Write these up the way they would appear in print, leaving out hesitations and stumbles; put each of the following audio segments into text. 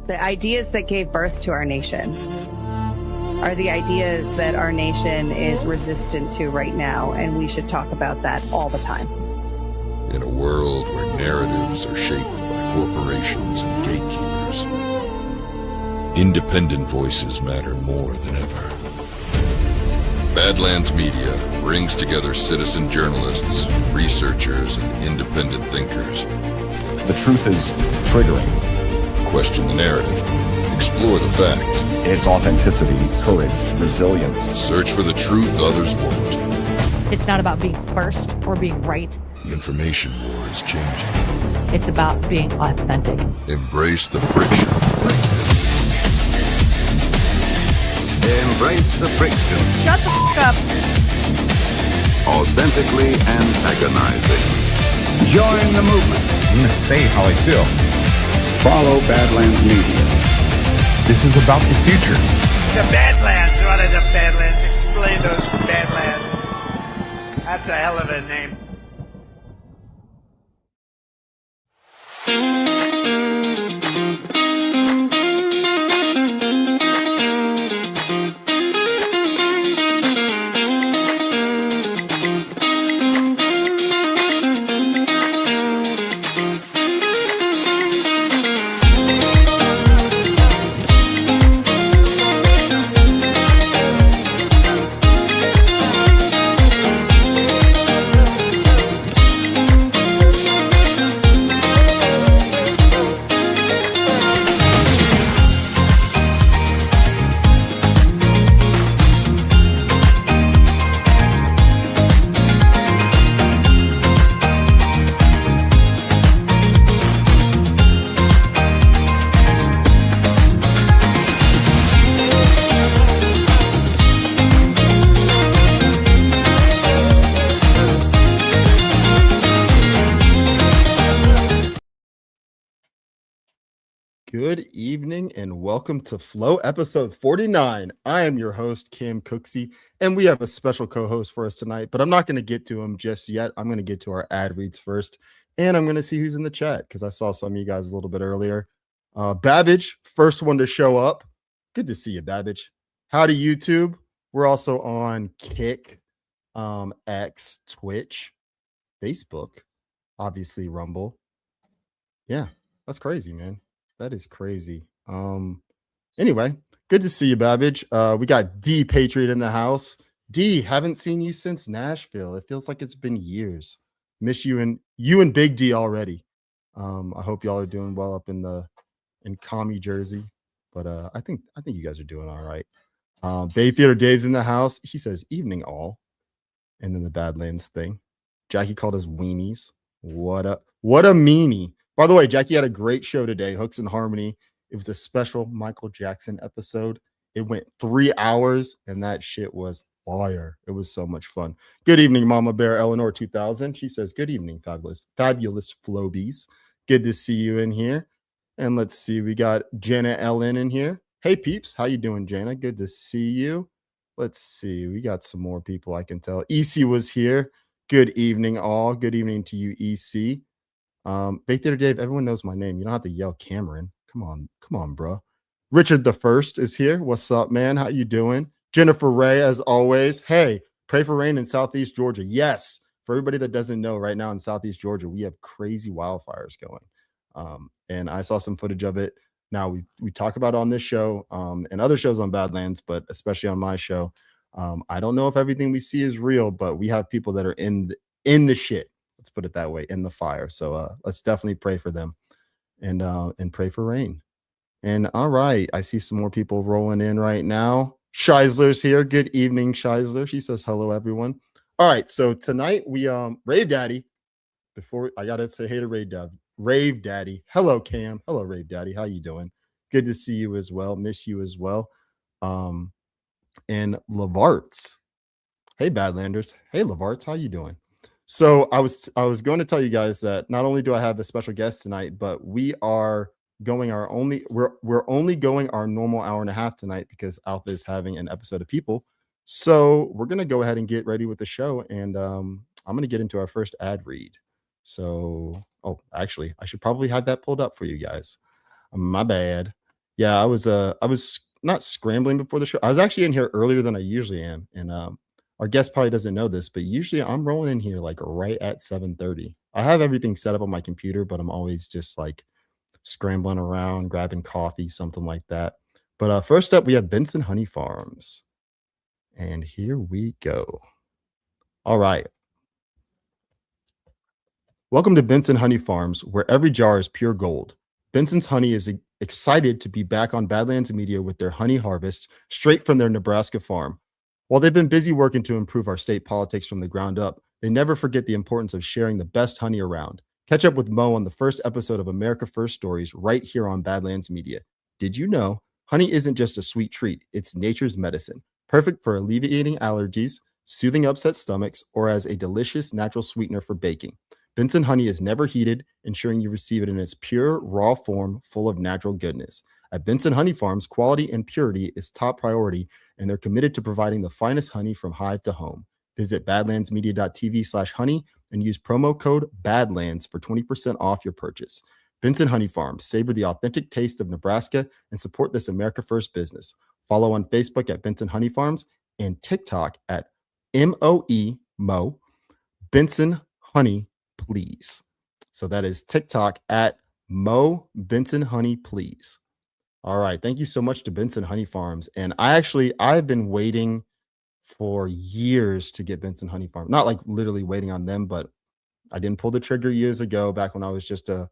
The ideas that gave birth to our nation are the ideas that our nation is resistant to right now, and we should talk about that all the time. In a world where narratives are shaped by corporations and gatekeepers, independent voices matter more than ever. Badlands Media brings together citizen journalists, researchers, and independent thinkers. The truth is triggering. Question the narrative. Explore the facts. It's authenticity, courage, resilience. Search for the truth others won't. It's not about being first or being right. The information war is changing. It's about being authentic. Embrace the friction. Embrace the friction. Shut the f*** up. Authentically antagonizing. Join the movement. I'm going to say how I feel. Follow Badlands Media. This is about the future. The Badlands. What are the Badlands? Explain those Badlands. That's a hell of a name. Good evening and welcome to Flow episode 49. I am your host, Cooksey, and we have a special co-host for us tonight, but I'm not going to get to him just yet. I'm going to get to our ad reads first, and I'm going to see who's in the chat because I saw some of you guys a little bit earlier. Babbage, first one to show up. Good to see you, Babbage. Howdy, YouTube. We're also on Kick, X, Twitch, Facebook, obviously Rumble. Yeah, that's crazy, man. That is crazy. Anyway, good to see you, Babbage. We got D Patriot in the house. D, haven't seen you since Nashville. It feels like it's been years. Miss you and Big D already. I hope y'all are doing well up in Commie, Jersey. But I think you guys are doing all right. Bay Theater Dave's in the house. He says evening all. And then the Badlands thing. Jackie called us weenies. What a meanie. By the way, Jackie had a great show today, Hooks and Harmony. It was a special Michael Jackson episode. It went 3 hours, and that shit was fire. It was so much fun. Good evening, Mama Bear Eleanor 2000. She says, good evening, fabulous Flobies. Good to see you in here. And let's see, we got Jenna Ellen in here. Hey, peeps. How you doing, Jenna? Good to see you. Let's see. We got some more people I can tell. EC was here. Good evening, all. Good evening to you, EC. Bay Theater Dave, everyone knows my name. You don't have to yell Cameron. Come on, bro. Richard the First is here. What's up, man? How you doing? Jennifer Ray, as always. Hey, pray for rain in Southeast Georgia. Yes. For everybody that doesn't know, right now in Southeast Georgia, we have crazy wildfires going. And I saw some footage of it. Now we talk about it on this show and other shows on Badlands, but especially on my show. I don't know if everything we see is real, but we have people that are in the shit. Let's put it that way, in the fire. So let's definitely pray for them and pray for rain. And all right, I see some more people rolling in right now. Scheisler's here. Good evening, Scheisler. She says hello, everyone. All right, so tonight we Rave Daddy. Before I gotta say hey to Rave Daddy. Hello, Cam. Hello, Rave Daddy. How you doing? Good to see you as well. Miss you as well. And Lavarts. Hey, Badlanders. Hey, Lavarts. How you doing? So I was going to tell you guys that not only do I have a special guest tonight, but we are going we're only going our normal hour and a half tonight because Alpha is having an episode of People. So we're gonna go ahead and get ready with the show, and I'm gonna get into our first ad read. So actually, I should probably have that pulled up for you guys. My bad. Yeah, I was not scrambling before the show. I was actually in here earlier than I usually am, and our guest probably doesn't know this, but usually I'm rolling in here like right at 7:30. I have everything set up on my computer, but I'm always just like scrambling around, grabbing coffee, something like that. But first up, we have Benson Honey Farms, and here we go. All right. Welcome to Benson Honey Farms, where every jar is pure gold. Benson's Honey is excited to be back on Badlands Media with their honey harvest straight from their Nebraska farm. While they've been busy working to improve our state politics from the ground up, they never forget the importance of sharing the best honey around. Catch up with Mo on the first episode of America First Stories right here on Badlands Media. Did you know honey isn't just a sweet treat, it's nature's medicine, perfect for alleviating allergies, soothing upset stomachs, or as a delicious natural sweetener for baking. Benson honey is never heated, ensuring you receive it in its pure, raw form, full of natural goodness. At Benson Honey Farms, quality and purity is top priority, and they're committed to providing the finest honey from hive to home. Visit badlandsmedia.tv/honey and use promo code BADLANDS for 20% off your purchase. Benson Honey Farms, savor the authentic taste of Nebraska and support this America First business. Follow on Facebook at Benson Honey Farms and TikTok at Mo Benson Honey Please. So that is TikTok at Mo Benson Honey Please. All right. Thank you so much to Benson Honey Farms. And I've been waiting for years to get Benson Honey Farm. Not like literally waiting on them, but I didn't pull the trigger years ago, back when I was just a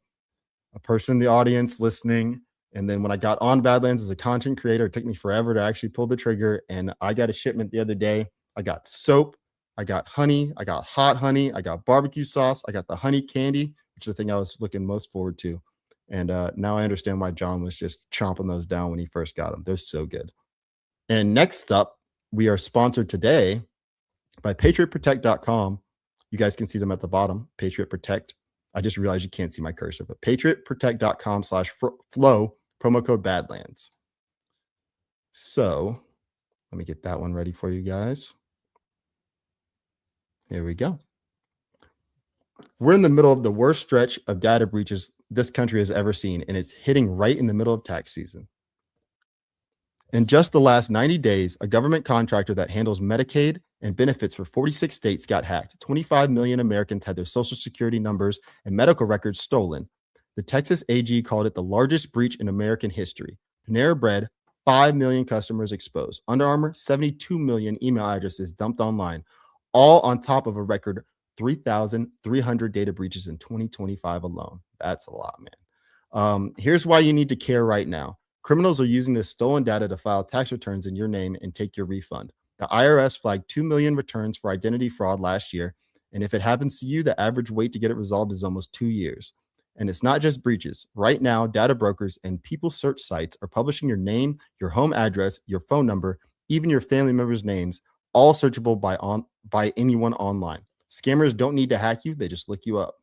person in the audience listening. And then when I got on Badlands as a content creator, it took me forever to actually pull the trigger. And I got a shipment the other day. I got soap, I got honey, I got hot honey, I got barbecue sauce, I got the honey candy, which is the thing I was looking most forward to. And now I understand why John was just chomping those down when he first got them. They're so good. And next up, we are sponsored today by patriotprotect.com. You guys can see them at the bottom, Patriot Protect. I just realized you can't see my cursor, but patriotprotect.com/flow, promo code Badlands. So let me get that one ready for you guys. Here we go. We're in the middle of the worst stretch of data breaches this country has ever seen, and it's hitting right in the middle of tax season. In just the last 90 days, a government contractor that handles Medicaid and benefits for 46 states got hacked. 25 million Americans had their social security numbers and medical records stolen. The Texas AG called it the largest breach in American history. Panera Bread, 5 million customers exposed. Under Armour, 72 million email addresses dumped online, all on top of a record 3,300 data breaches in 2025 alone. That's a lot, man. Here's why you need to care right now. Criminals are using this stolen data to file tax returns in your name and take your refund. The IRS flagged 2 million returns for identity fraud last year, and if it happens to you, the average wait to get it resolved is almost 2 years. And it's not just breaches. Right now, data brokers and people search sites are publishing your name, your home address, your phone number, even your family members' names, all searchable by anyone online. Scammers don't need to hack you, they just look you up.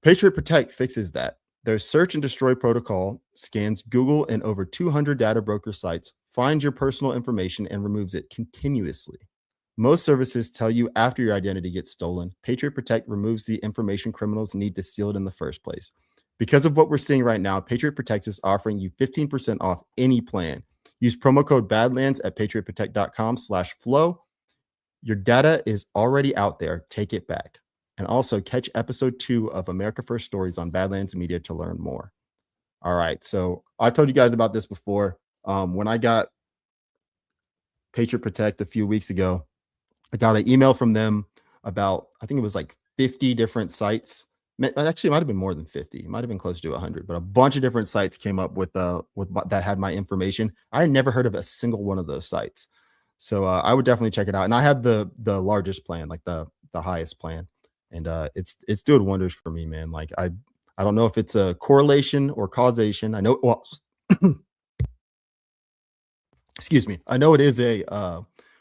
Patriot Protect fixes that. Their search and destroy protocol scans Google and over 200 data broker sites, finds your personal information, and removes it continuously. Most services tell you after your identity gets stolen. Patriot Protect removes the information criminals need to steal it in the first place. Because of what we're seeing right now, Patriot Protect is offering you 15% off any plan. Use promo code BADLANDS at patriotprotect.com/flow. Your data is already out there. Take it back. And also catch episode 2 of America First Stories on Badlands Media to learn more. All right. So I told you guys about this before. When I got Patriot Protect a few weeks ago, I got an email from them about, I think it was like 50 different sites. Actually, it might have been more than 50. It might have been close to 100, but a bunch of different sites came up with that had my information. I had never heard of a single one of those sites. So I would definitely check it out. And I have the largest plan, like the highest plan. And it's doing wonders for me, man. Like I don't know if it's a correlation or causation. I know, well, excuse me. I know it is a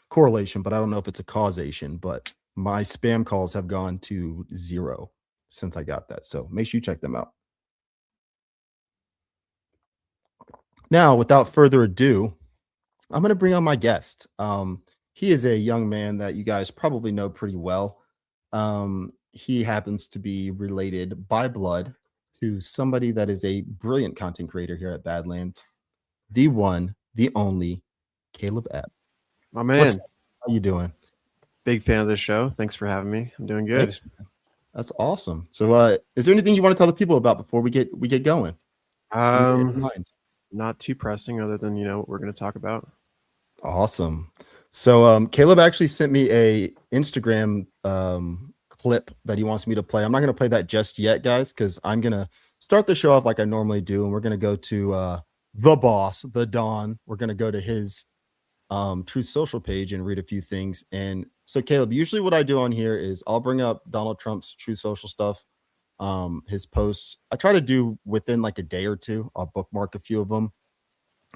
correlation, but I don't know if it's a causation. But my spam calls have gone to 0 since I got that. So make sure you check them out. Now, without further ado, I'm going to bring on my guest. He is a young man that you guys probably know pretty well. He happens to be related by blood to somebody that is a brilliant content creator here at Badlands. the one, the only Caleb Epp. My man. How you doing? Big fan of this show. Thanks for having me. I'm doing good. Thanks, man. That's awesome. So is there anything you want to tell the people about before we get going? Not too pressing other than, what we're going to talk about. Awesome. So Caleb actually sent me a Instagram clip that he wants me to play. I'm not going to play that just yet, guys, because I'm going to start the show off like I normally do, and we're going to go to the boss, the Don. We're going to go to his Truth Social page and read a few things. And so, Caleb, usually what I do on here is I'll bring up Donald Trump's Truth Social stuff, his posts. I try to do within like a day or two. I'll bookmark a few of them,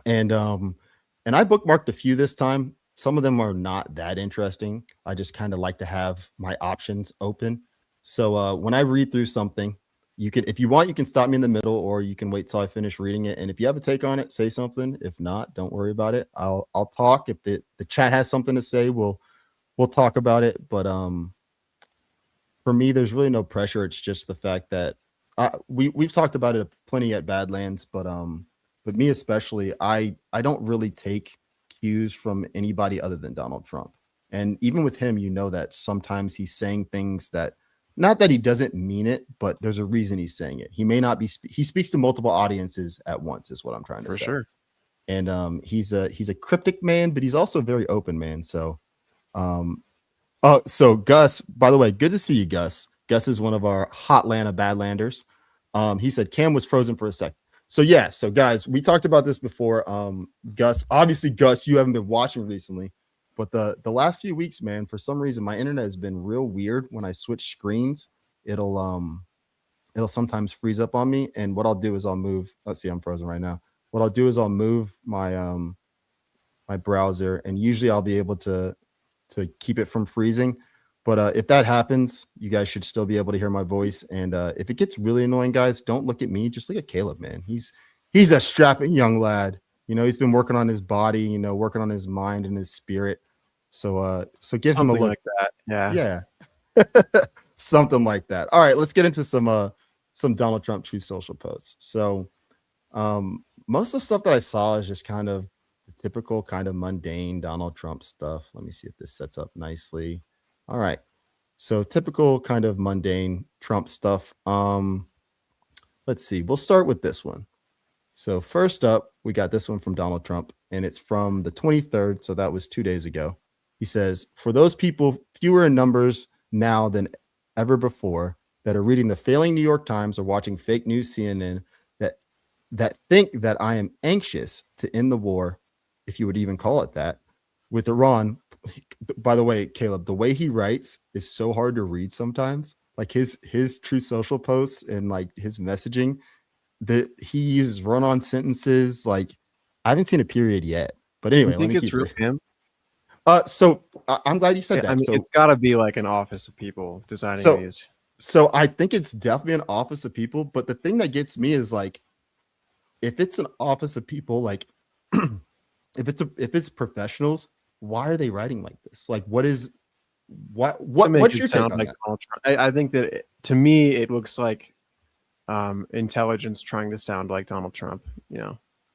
and I bookmarked a few this time. Some of them are not that interesting. I just kind of like to have my options open. So when I read through something, you can, if you want, you can stop me in the middle, or you can wait till I finish reading it. And if you have a take on it, say something. If not, don't worry about it. I'll talk. If the chat has something to say, we'll talk about it. But for me, there's really no pressure. It's just the fact that we've talked about it plenty at Badlands, but me especially, I don't really take cues from anybody other than Donald Trump. And even with him, that sometimes he's saying things that, not that he doesn't mean it, but there's a reason he's saying it. He may not be, he speaks to multiple audiences at once, is what I'm trying to say. For sure. And he's a cryptic man, but he's also a very open man. So, so Gus, by the way, good to see you, Gus. Gus is one of our Hotlanta Badlanders. He said Cam was frozen for a second. So yeah, so guys, we talked about this before. Gus, you haven't been watching recently, but the last few weeks, man, for some reason my internet has been real weird. When I switch screens, it'll sometimes freeze up on me. And what I'll do is I'll move. Let's see, I'm frozen right now. What I'll do is I'll move my my browser, and usually I'll be able to keep it from freezing. But if that happens, you guys should still be able to hear my voice. And if it gets really annoying, guys, don't look at me. Just look at Caleb, man. He's a strapping young lad. He's been working on his body, working on his mind and his spirit. So give him a look. Like that. Yeah. Something like that. All right, let's get into some Donald Trump Truth Social posts. So most of the stuff that I saw is just kind of the typical kind of mundane Donald Trump stuff. Let me see if this sets up nicely. All right. So typical kind of mundane Trump stuff. Let's see. We'll start with this one. So first up, we got this one from Donald Trump, and it's from the 23rd. So that was 2 days ago. He says, for those people fewer in numbers now than ever before that are reading the failing New York Times or watching fake news CNN that think that I am anxious to end the war, if you would even call it that, with Iran. By the way, Caleb, the way he writes is so hard to read sometimes. Like his Truth Social posts and like his messaging, that he uses run-on sentences. Like I haven't seen a period yet. But anyway, I think it's really him. So I'm glad you said that. I mean, so, it's got to be like an office of people designing these. So I think it's definitely an office of people. But the thing that gets me is like, if it's an office of people, like if it's professionals, why are they writing like this? Like, what's your take on that? Donald Trump. I think that to me, it looks like intelligence trying to sound like Donald Trump,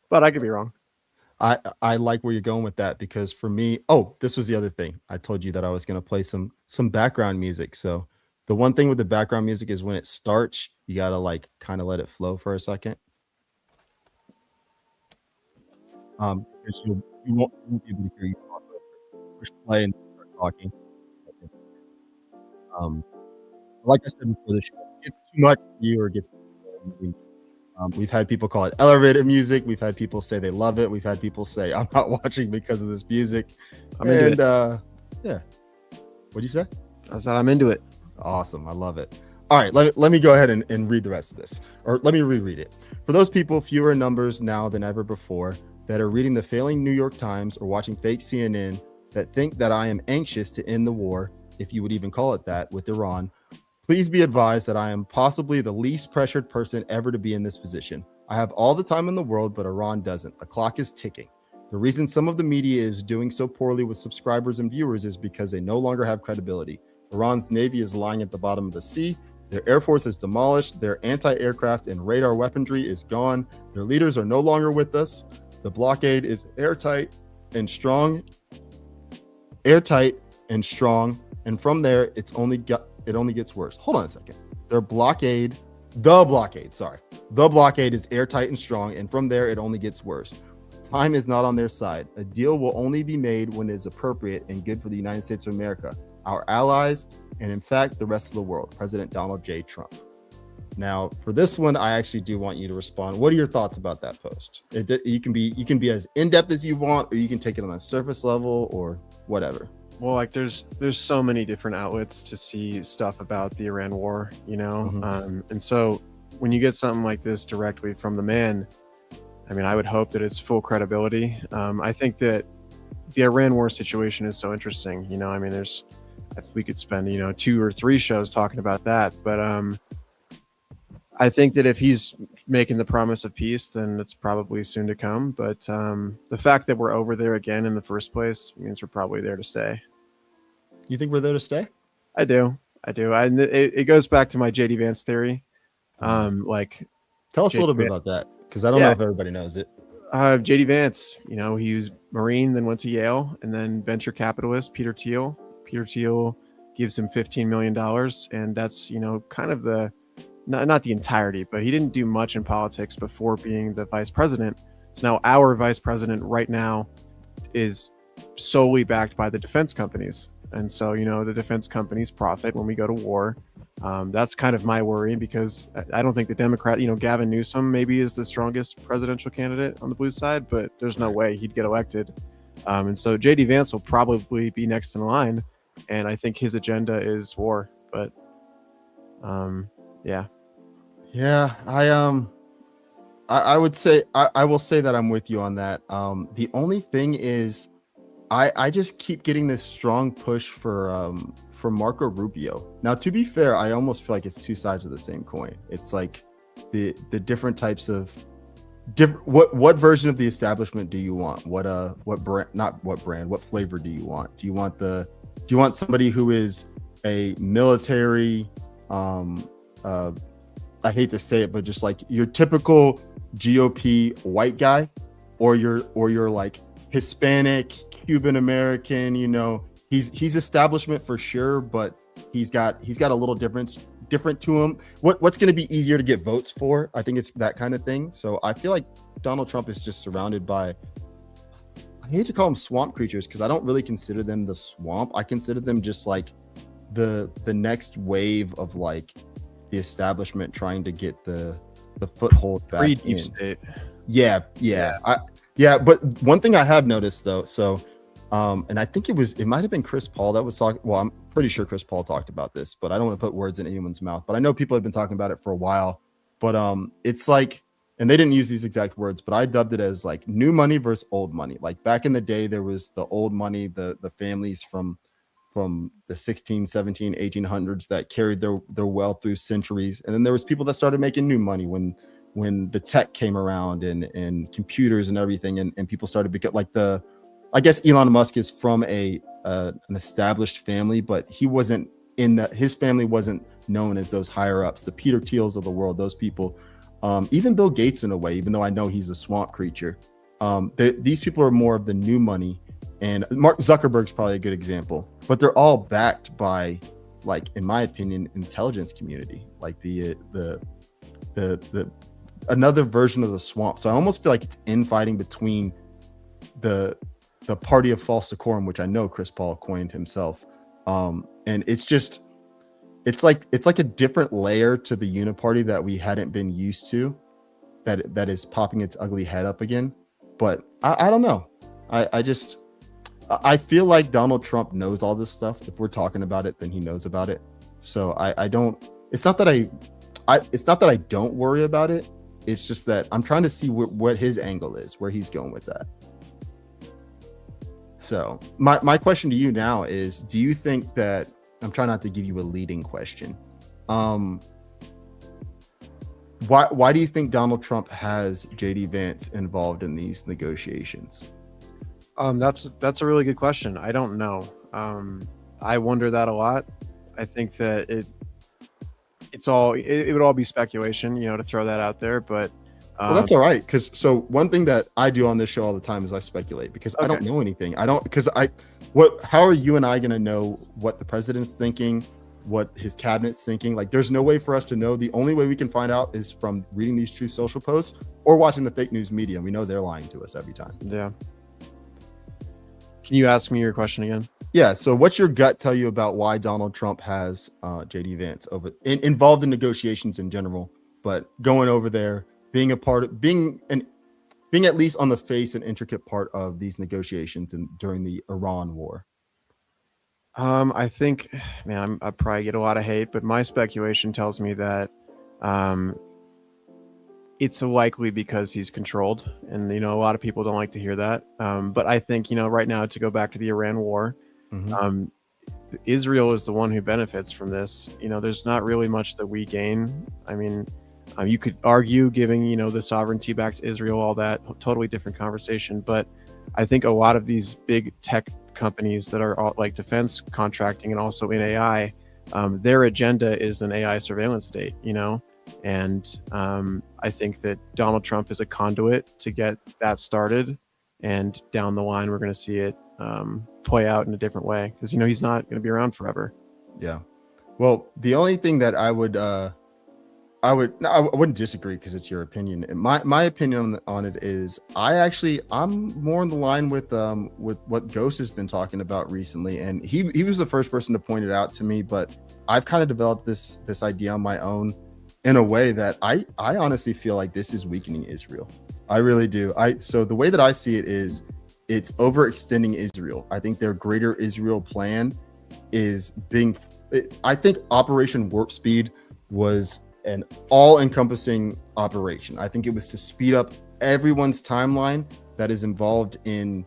but I could be wrong. I like where you're going with that, because for me, this was the other thing. I told you that I was going to play some background music. So the one thing with the background music is when it starts, you got to like kind of let it flow for a second. Because you won't be able to hear you talk. Push play and start talking. Like I said before, the show gets too much for you or gets. We've had people call it elevator music. We've had people say they love it. We've had people say I'm not watching because of this music. Yeah. What'd you say? I said I'm into it. Awesome. I love it. All right, let me go ahead and read the rest of this, or let me reread it. For those people fewer in numbers now than ever before that are reading the failing New York Times or watching fake CNN that think that I am anxious to end the war, if you would even call it that, with Iran, please be advised that I am possibly the least pressured person ever to be in this position. I have all the time in the world, but Iran doesn't. The clock is ticking. The reason some of the media is doing so poorly with subscribers and viewers is because they no longer have credibility. Iran's navy is lying at the bottom of the sea. Their air force is demolished. Their anti-aircraft and radar weaponry is gone. Their leaders are no longer with us. The blockade is airtight and strong, and from there it only gets worse. Hold on a second. The blockade is airtight and strong, and from there it only gets worse. Time is not on their side. A deal will only be made when it is appropriate and good for the United States of America, our allies, and in fact the rest of the world. President Donald J. Trump. Now, for this one, I actually do want you to respond. What are your thoughts about that post? You can be as in-depth as you want, or you can take it on a surface level or whatever. Well, like there's so many different outlets to see stuff about the Iran war, you know? And so when you get something like this directly from the man, I mean, I would hope that it's full credibility. I think that the Iran war situation is so interesting, you know? I mean, we could spend, 2 or 3 shows talking about that, but I think that if he's making the promise of peace, then it's probably soon to come. But the fact that we're over there again in the first place means we're probably there to stay. You think we're there to stay? I do. And it goes back to my JD Vance theory. Tell us a little bit about that, because I don't know if everybody knows it. JD Vance, he was Marine, then went to Yale, and then venture capitalist Peter Thiel. Peter Thiel gives him $15 million, and that's kind of the not the entirety, but he didn't do much in politics before being the vice president. So now our vice president right now is solely backed by the defense companies. And so, the defense companies profit when we go to war. That's kind of my worry, because I don't think the Democrat, Gavin Newsom maybe is the strongest presidential candidate on the blue side, but there's no way he'd get elected. And so JD Vance will probably be next in line. And I think his agenda is war, but yeah. Yeah, I would say I will say that I'm with you on that. The only thing is, I just keep getting this strong push for Marco Rubio. Now, to be fair, I almost feel like it's two sides of the same coin. It's like the different types of what version of the establishment do you want? What flavor do you want? Do you want somebody who is a military I hate to say it, but just like your typical GOP white guy, or you're like Hispanic, Cuban American, he's establishment for sure, but he's got a little different to him. What's going to be easier to get votes for? I think it's that kind of thing. So I feel like Donald Trump is just surrounded by, I hate to call them swamp creatures, because I don't really consider them the swamp. I consider them just like the next wave of like the establishment trying to get the foothold back in. Deep state. Yeah. But one thing I have noticed though, so and I think it might have been Chris Paul that was talking. Well, I'm pretty sure Chris Paul talked about this, but I don't want to put words in anyone's mouth. But I know people have been talking about it for a while. But it's like, and they didn't use these exact words, but I dubbed it as like new money versus old money. Like back in the day, there was the old money, the families from the 16, 17, 1800s that carried their wealth through centuries. And then there was people that started making new money when the tech came around and computers and everything. And people started become like I guess Elon Musk is from an established family, but he wasn't his family wasn't known as those higher ups, the Peter Thiels of the world, those people. Even Bill Gates in a way, even though I know he's a swamp creature. These people are more of the new money. And Mark Zuckerberg's probably a good example, but they're all backed by, like, in my opinion, intelligence community, like the another version of the swamp. So I almost feel like it's infighting between the party of false decorum, which I know Chris Paul coined himself. And it's like a different layer to the uniparty that we hadn't been used to, that is popping its ugly head up again. But I don't know. I feel like Donald Trump knows all this stuff. If we're talking about it, then he knows about it. So I don't. It's not that I don't worry about it. It's just that I'm trying to see what his angle is, where he's going with that. So my question to you now is: do you think that, I'm trying not to give you a leading question, why do you think Donald Trump has JD Vance involved in these negotiations? That's a really good question. I don't know. I wonder that a lot. I think that it would all be speculation, to throw that out there. But Well, that's all right. Because so one thing that I do on this show all the time is I speculate because I don't know anything. How are you and I going to know what the president's thinking, what his cabinet's thinking? Like, there's no way for us to know. The only way we can find out is from reading these Truth Social posts or watching the fake news media. And we know they're lying to us every time. Yeah. Can you ask me your question again? Yeah. So what's your gut tell you about why Donald Trump has JD Vance involved in negotiations in general, but going over there, being a part of being at least on the face and intricate part of these negotiations during the Iran war? I think, man, I probably get a lot of hate, but my speculation tells me that it's likely because he's controlled, and a lot of people don't like to hear that. But I think right now, to go back to the Iran war, Israel is the one who benefits from this. There's not really much that we gain. I mean, you could argue giving the sovereignty back to Israel, all that, totally different conversation. But I think a lot of these big tech companies that are all, like defense contracting and also in AI, their agenda is an AI surveillance state, and I think that Donald Trump is a conduit to get that started, and down the line we're going to see it play out in a different way, because he's not going to be around forever. Yeah. Well, the only thing that I wouldn't disagree, because it's your opinion. My opinion on it is I'm more in the line with what Ghost has been talking about recently, and he was the first person to point it out to me, but I've kind of developed this idea on my own in a way that I honestly feel like this is weakening Israel. I really do. So the way that I see it is it's overextending Israel. I think their greater Israel plan is I think Operation Warp Speed was an all-encompassing operation. I think it was to speed up everyone's timeline that is involved in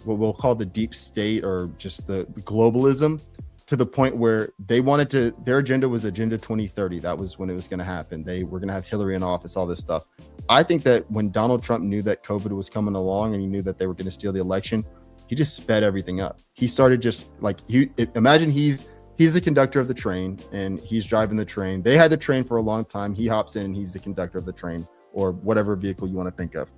what we'll call the deep state, or just the globalism, to the point where their agenda was Agenda 2030. That was when it was going to happen. They were going to have Hillary in office, all this stuff. I think that when Donald Trump knew that COVID was coming along and he knew that they were going to steal the election, he just sped everything up. He started just like, imagine he's the conductor of the train and he's driving the train. They had the train for a long time. He hops in and he's the conductor of the train, or whatever vehicle you want to think of.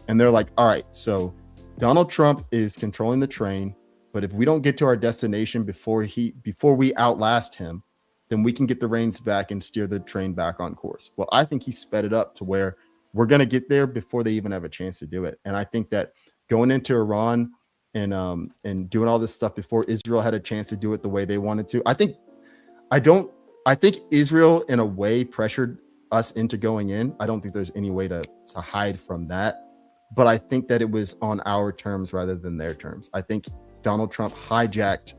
And they're like, all right, so Donald Trump is controlling the train, but if we don't get to our destination before we outlast him, then we can get the reins back and steer the train back on course. Well, I think he sped it up to where we're going to get there before they even have a chance to do it. And I think that going into Iran and doing all this stuff before Israel had a chance to do it the way they wanted to, I think Israel in a way pressured us into going in. I don't think there's any way to hide from that, but I think that it was on our terms rather than their terms. I think Donald Trump hijacked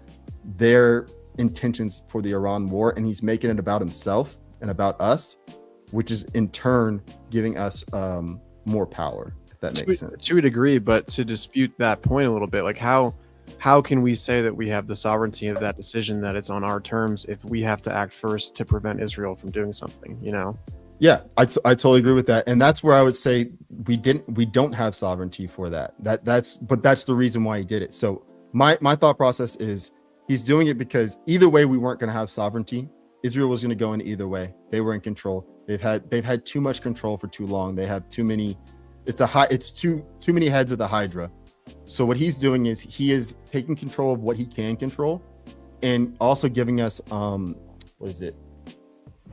their intentions for the Iran war, and he's making it about himself and about us, which is in turn giving us more power, if that makes sense. To a degree, but to dispute that point a little bit, like how can we say that we have the sovereignty of that decision, that it's on our terms, if we have to act first to prevent Israel from doing something, Yeah, I totally agree with that. And that's where I would say we don't have sovereignty for that. That's the reason why he did it. So my thought process is he's doing it because either way we weren't going to have sovereignty. Israel was going to go in either way. They were in control. They've had too much control for too long. They have too many. It's too many heads of the Hydra. So what he's doing is he is taking control of what he can control, and also giving us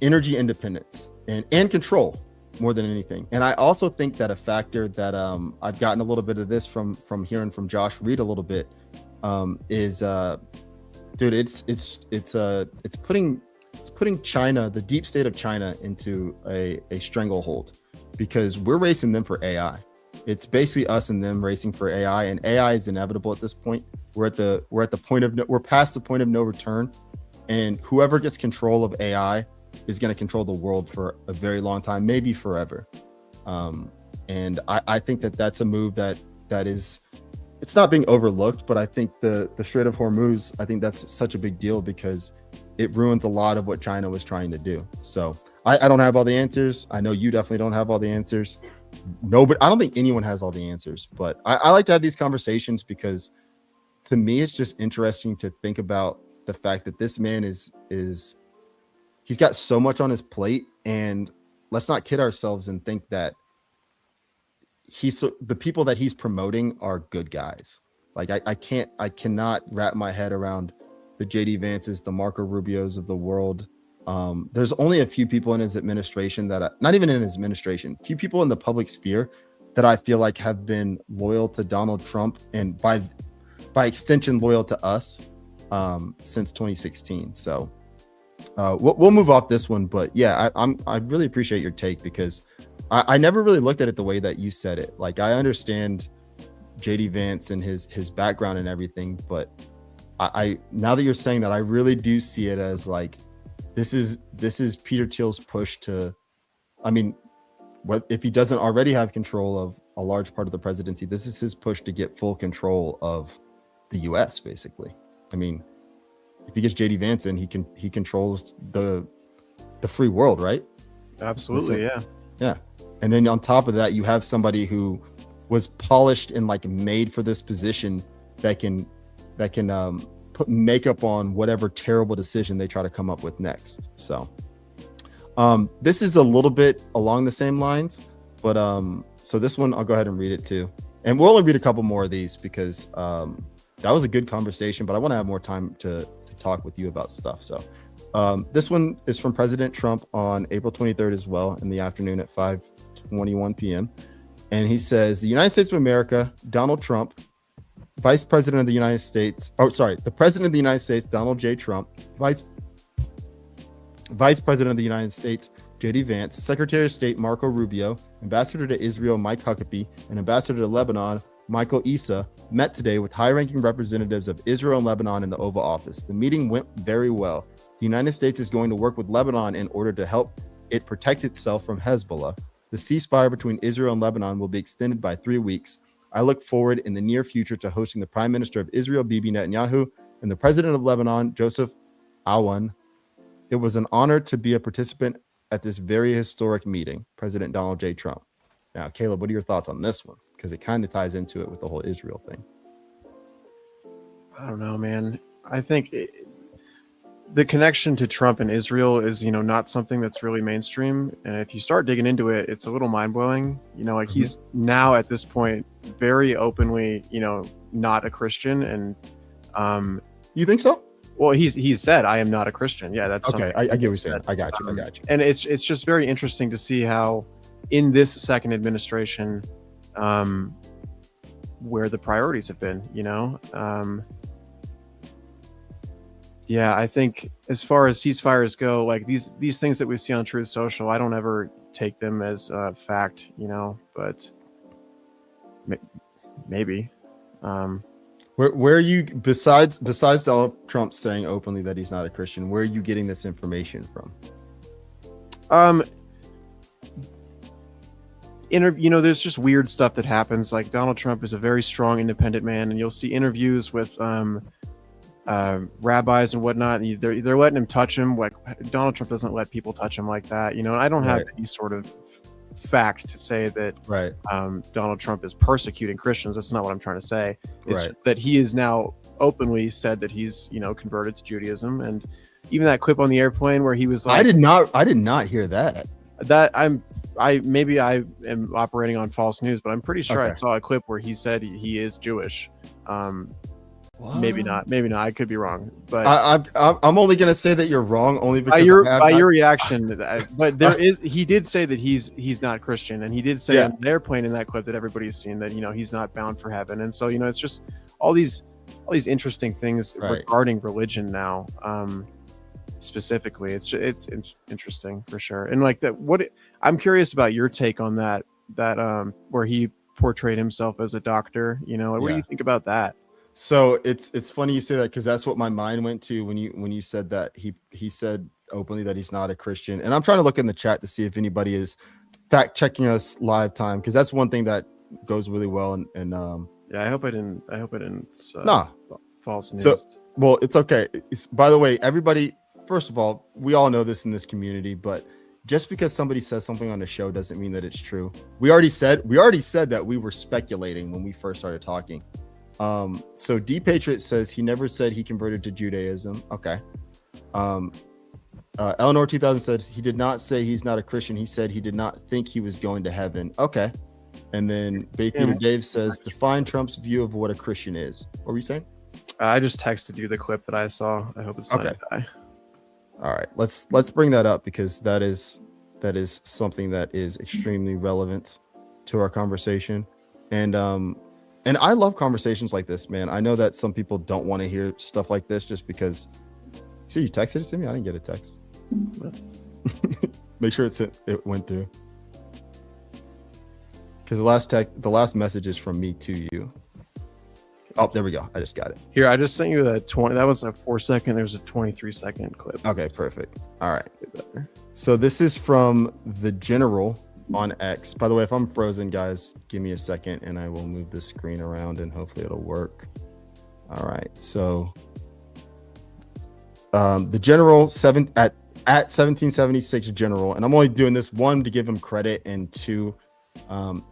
energy independence and control more than anything. And I also think that a factor that I've gotten a little bit of this from hearing from Josh Reed a little bit is it's putting China, the deep state of China, into a stranglehold, because we're racing them for AI. It's basically us and them racing for AI, and AI is inevitable at this point. We're past the point of no return, and whoever gets control of AI is going to control the world for a very long time, maybe forever. And I think that that's a move that is, it's not being overlooked, but I think the Strait of Hormuz, I think that's such a big deal because it ruins a lot of what China was trying to do. So I don't have all the answers. I know you definitely don't have all the answers. Nobody, I don't think anyone has all the answers, but I like to have these conversations because to me, it's just interesting to think about the fact that this man is he's got so much on his plate, and let's not kid ourselves and think that the people that he's promoting are good guys. Like I cannot wrap my head around the JD Vances, the Marco Rubios of the world. There's only a few people in his administration not even in his administration, few people in the public sphere that I feel like have been loyal to Donald Trump and by extension loyal to us since 2016. So we'll move off this one, but yeah, I really appreciate your take, because I never really looked at it the way that you said it. Like, I understand JD Vance and his background and everything, but I now that you're saying that, I really do see it as like this is Peter Thiel's push to, I mean, what if he doesn't already have control of a large part of the presidency? This is his push to get full control of the U.S. basically. I mean, if he gets JD Vance in, he controls the free world, right? Absolutely, yeah. And then on top of that, you have somebody who was polished and like made for this position that can put makeup on whatever terrible decision they try to come up with next. So this is a little bit along the same lines, but so this one I'll go ahead and read it too, and we'll only read a couple more of these because that was a good conversation, but I want to have more time to talk with you about stuff. So this one is from President Trump on April 23rd as well, in the afternoon at 5:21 p.m. And he says, the United States of America, Donald Trump, the President of the United States, Donald J. Trump, Vice President of the United States, JD Vance, Secretary of State Marco Rubio, Ambassador to Israel Mike Huckabee, and Ambassador to Lebanon Michael Issa met today with high-ranking representatives of Israel and Lebanon in the Oval Office. The meeting went very well. The United States is going to work with Lebanon in order to help it protect itself from Hezbollah. The ceasefire between Israel and Lebanon will be extended by 3 weeks. I look forward in the near future to hosting the Prime Minister of Israel, Bibi Netanyahu, and the President of Lebanon, Joseph Aoun. It was an honor to be a participant at this very historic meeting, President Donald J. Trump. Now, Caleb, what are your thoughts on this one? Because it kind of ties into it with the whole Israel thing. I don't know, man. I think the connection to Trump and Israel is, not something that's really mainstream. And if you start digging into it, it's a little mind blowing. He's now at this point very openly, not a Christian. And you think so? Well, he's said, I am not a Christian. Yeah, that's okay. I get what you're saying. I got you. And it's just very interesting to see how in this second administration, where the priorities have been, yeah, I think as far as ceasefires go, like these things that we see on Truth Social, I don't ever take them as fact, but maybe. Where are you, besides Donald Trump saying openly that he's not a Christian, where are you getting this information from? There's just weird stuff that happens. Like, Donald Trump is a very strong, independent man, and you'll see interviews with rabbis and whatnot. And they're letting him touch him. Like, Donald Trump doesn't let people touch him like that. And I don't have any sort of fact to say that Donald Trump is persecuting Christians. That's not what I'm trying to say. It's that he is now openly said that he's converted to Judaism. And even that clip on the airplane where he was like, I did not hear that. Maybe I am operating on false news, but I'm pretty sure I saw a clip where he said he is Jewish. Maybe not. I could be wrong, but I'm only going to say that you're wrong only because by your reaction. But he did say that he's not Christian, and he did say on the airplane in that clip that everybody's seen that he's not bound for heaven, and so it's just all these interesting things regarding religion now. Specifically, it's interesting for sure, and like that. I'm curious about your take on that where he portrayed himself as a doctor. What do you think about that? So it's funny you say that, because that's what my mind went to when you said that he said openly that he's not a Christian. And I'm trying to look in the chat to see if anybody is fact checking us live time, because that's one thing that goes really well. And I hope I didn't. False news. So well, it's okay. By the way, everybody. First of all, we all know this in this community, but just because somebody says something on the show doesn't mean that it's true. We already said that we were speculating when we first started talking. So D Patriot says he never said he converted to Judaism. Okay. Eleanor 2000 says he did not say he's not a Christian. He said he did not think he was going to heaven. Okay. And then Bay Theater Dave says, define Trump's view of what a Christian is. What were you saying? I just texted you the clip that I saw. I hope it's not a guy. All right, let's bring that up because that is something that is extremely relevant to our conversation. And I love conversations like this, man. I know that some people don't want to hear stuff like this just because. See, you texted it to me. I didn't get a text. Make sure it went through. Because the last message is from me to you. Oh, there we go. I just got it. Here, I just sent you a 20. That was a 4-second. There's a 23-second clip. Okay, perfect. All right. So this is from the general on X. By the way, if I'm frozen, guys, give me a second and I will move the screen around and hopefully it'll work. All right. So the general at 1776 general, and I'm only doing this one to give him credit, and two,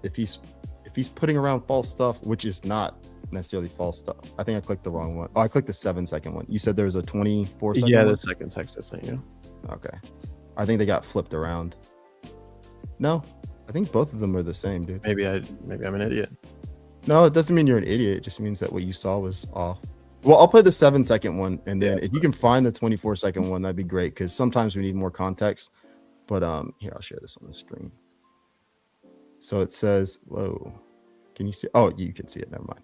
if he's putting around false stuff, which is not necessarily false stuff. I think I clicked the wrong one. Oh, I clicked the 7-second one. You said there was a 24-second Yeah, one? the second text I sent you. Okay. I think they got flipped around. No, I think both of them are the same, dude. Maybe I'm an idiot. No, it doesn't mean you're an idiot. It just means that what you saw was off. Well, I'll play the 7-second one, and then if you can find the 24-second one, that'd be great, because sometimes we need more context. But here, I'll share this on the screen. So it says, whoa, can you see? Oh, you can see it. Never mind.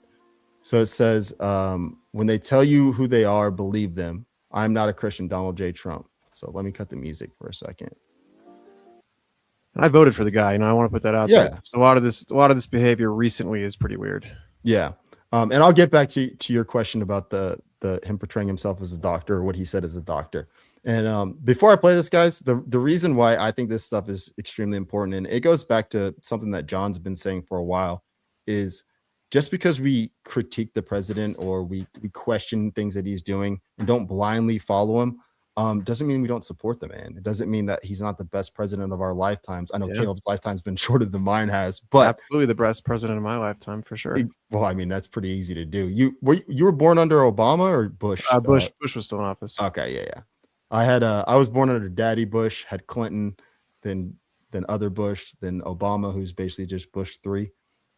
So it says, when they tell you who they are, believe them. I'm not a Christian, Donald J. Trump. So let me cut the music for a second. I voted for the guy, I want to put that out there. So a lot of this behavior recently is pretty weird. Yeah. And I'll get back to your question about the him portraying himself as a doctor, or what he said as a doctor. And before I play this, guys, the reason why I think this stuff is extremely important, and it goes back to something that John's been saying for a while, is just because we critique the president or we question things that he's doing and don't blindly follow him, doesn't mean we don't support the man. It doesn't mean that he's not the best president of our lifetimes. I know Caleb's lifetime's been shorter than mine has, but absolutely the best president of my lifetime for sure. Well, I mean, that's pretty easy to do. You were born under Obama or Bush? Bush was still in office. Okay, yeah. I was born under Daddy Bush, had Clinton, then other Bush, then Obama, who's basically just Bush 3.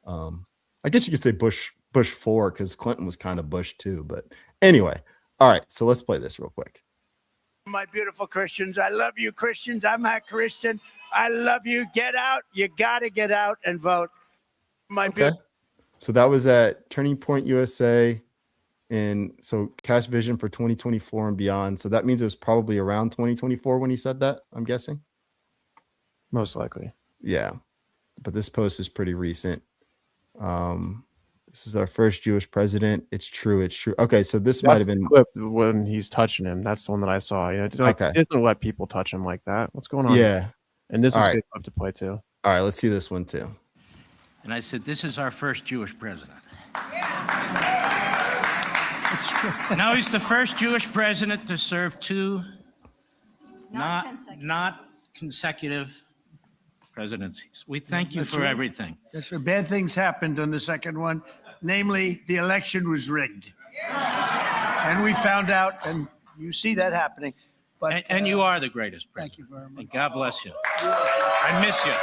I guess you could say Bush 4, because Clinton was kind of Bush too. But anyway, all right. So let's play this real quick. My beautiful Christians, I love you, Christians. I'm a Christian. I love you. Get out. You got to get out and vote. So that was at Turning Point USA. And so Cash Vision for 2024 and beyond. So that means it was probably around 2024 when he said that, I'm guessing. Most likely. Yeah. But this post is pretty recent. This is our first Jewish president. It's true. Okay, so this might have been the clip when he's touching him. That's the one that I saw. He doesn't let people touch him like that. What's going on? Yeah. And this is a good clip to play too. All right, let's see this one too. And I said, this is our first Jewish president. Now he's the first Jewish president to serve two not consecutive presidencies. We thank you for everything. That's right. Bad things happened on the second one. Namely, the election was rigged. And we found out, and you see that happening. But and you are the greatest president. Thank you very much. And God bless you. I miss you.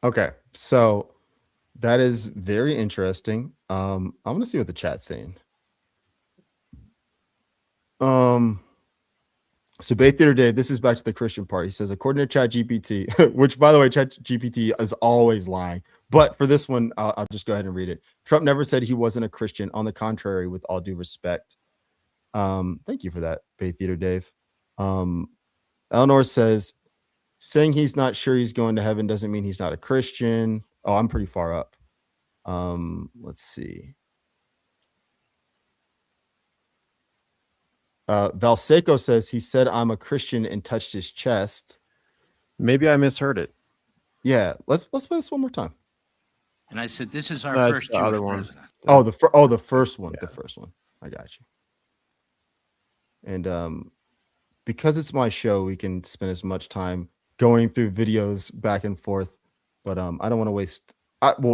Okay, so that is very interesting. I'm gonna see what the chat's saying. So Bay Theater Dave, this is back to the Christian part. He says, according to ChatGPT, which by the way, ChatGPT is always lying. But for this one, I'll just go ahead and read it. Trump never said he wasn't a Christian. On the contrary, with all due respect. Thank you for that, Bay Theater Dave. Eleanor says, saying he's not sure he's going to heaven doesn't mean he's not a Christian. Oh, I'm pretty far up. Let's see. Valseco says he said I'm a Christian and touched his chest. Maybe I misheard it. Yeah, let's play this one more time. And I said, this is our first the other Jewish one. president. The first one. Yeah. The first one. I got you. And because it's my show, we can spend as much time going through videos back and forth. But I don't want to waste.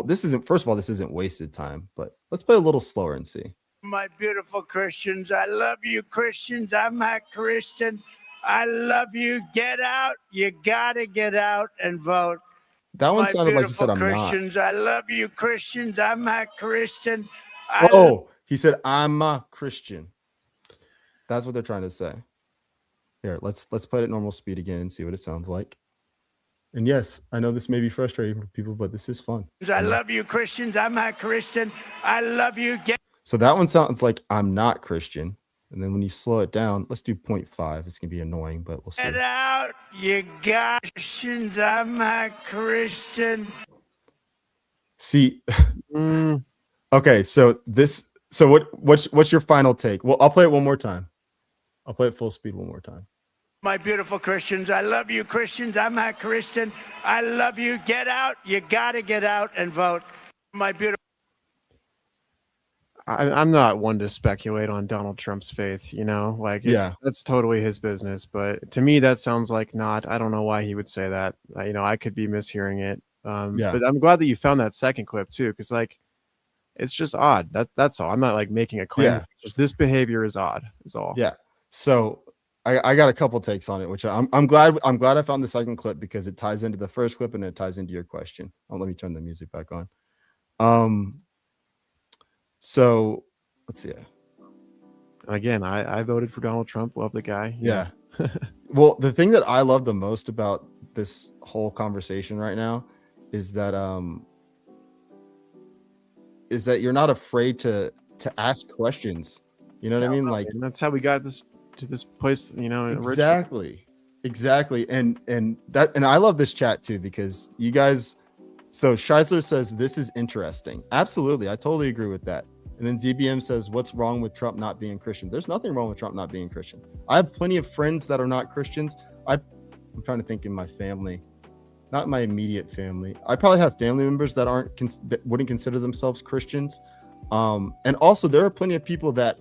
This isn't wasted time. But let's play a little slower and see. my beautiful Christians, I love you, Christians. I'm a Christian. I love you. Get out. You got to get out and vote. That one My sounded like he said, beautiful I'm not. Christians, I love you, Christians. I'm a Christian. Oh, he said, I'm a Christian. That's what they're trying to say. Here, let's play it at normal speed again and see what it sounds like. And yes, I know this may be frustrating for people, but this is fun. I love you, Christians. I'm a Christian. I love you. So that one sounds like I'm not Christian. And then when you slow it down, let's do 0.5. It's going to be annoying, but we'll see. Get out, you Christians. I'm a Christian. See, okay, so what's your final take? Well, I'll play it one more time. I'll play it full speed one more time. My beautiful Christians, I love you, Christians. I'm a Christian. I love you. Get out. You got to get out and vote. My beautiful. I'm not one to speculate on Donald Trump's faith, like that's totally his business. But to me, that sounds like not. I don't know why he would say that. I could be mishearing it. But I'm glad that you found that second clip too, because it's just odd. That's all. I'm not making a claim. Yeah. Just this behavior is odd. Is all. Yeah. So I got a couple takes on it, which I'm glad I found the second clip because it ties into the first clip and it ties into your question. Let me turn the music back on. So let's see. Again, I voted for Donald Trump. Love the guy. Yeah. Well, the thing that I love the most about this whole conversation right now is that you're not afraid to ask questions. You know what I mean? And that's how we got to this place. Exactly. And I love this chat too because you guys. So Scheisler says this is interesting. Absolutely, I totally agree with that. And then ZBM says, what's wrong with Trump not being Christian? There's nothing wrong with Trump not being Christian. I have plenty of friends that are not Christians. I'm trying to think in my family, not my immediate family. I probably have family members that that wouldn't consider themselves Christians. And also there are plenty of people that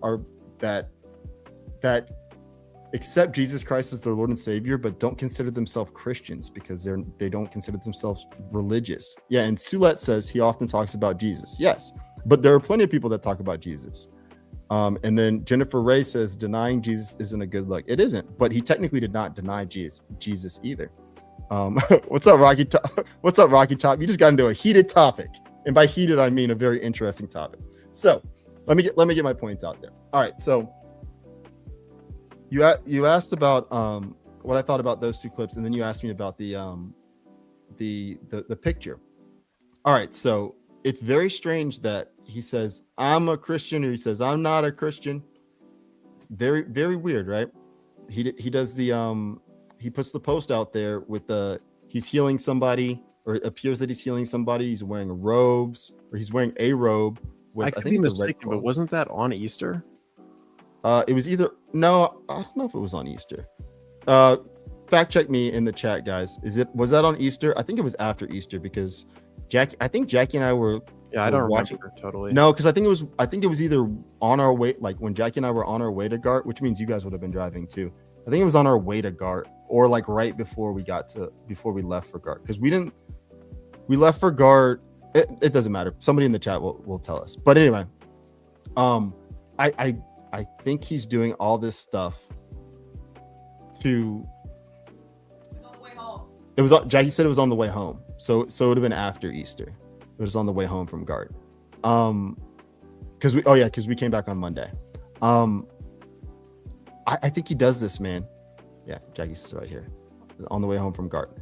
accept Jesus Christ as their Lord and Savior, but don't consider themselves Christians because they don't consider themselves religious. Yeah, and Soulette says he often talks about Jesus. Yes, but there are plenty of people that talk about Jesus. And then Jennifer Ray says denying Jesus isn't a good look. It isn't, but he technically did not deny Jesus either. What's up, Rocky Top? What's up, Rocky Top? You just got into a heated topic, and by heated I mean a very interesting topic. So let me get my points out there. All right, so. You asked about what I thought about those two clips, and then you asked me about the picture. All right, so it's very strange that he says I'm a Christian or he says I'm not a Christian. It's very, very weird, right? He does he puts the post out there with he's healing somebody, or it appears that he's healing somebody. He's wearing robes, or he's wearing a robe with I think it's mistaken, but wasn't that on Easter? It was either no, I don't know if it was on Easter. Fact check me in the chat, guys. Was that on Easter? I think it was after Easter because I think Jackie and I were I don't remember totally. No, because I think it was either on our way, like when Jackie and I were on our way to GART, which means you guys would have been driving too. I think it was on our way to GART or like right before we left for GART, because we left for GART. It doesn't matter. Somebody in the chat will tell us. But anyway, I think he's doing all this stuff to. It was Jackie said it was on the way home, so it would have been after Easter. It was on the way home from GART, because we came back on Monday. I think he does this, man. Yeah, Jackie says right here, on the way home from GART.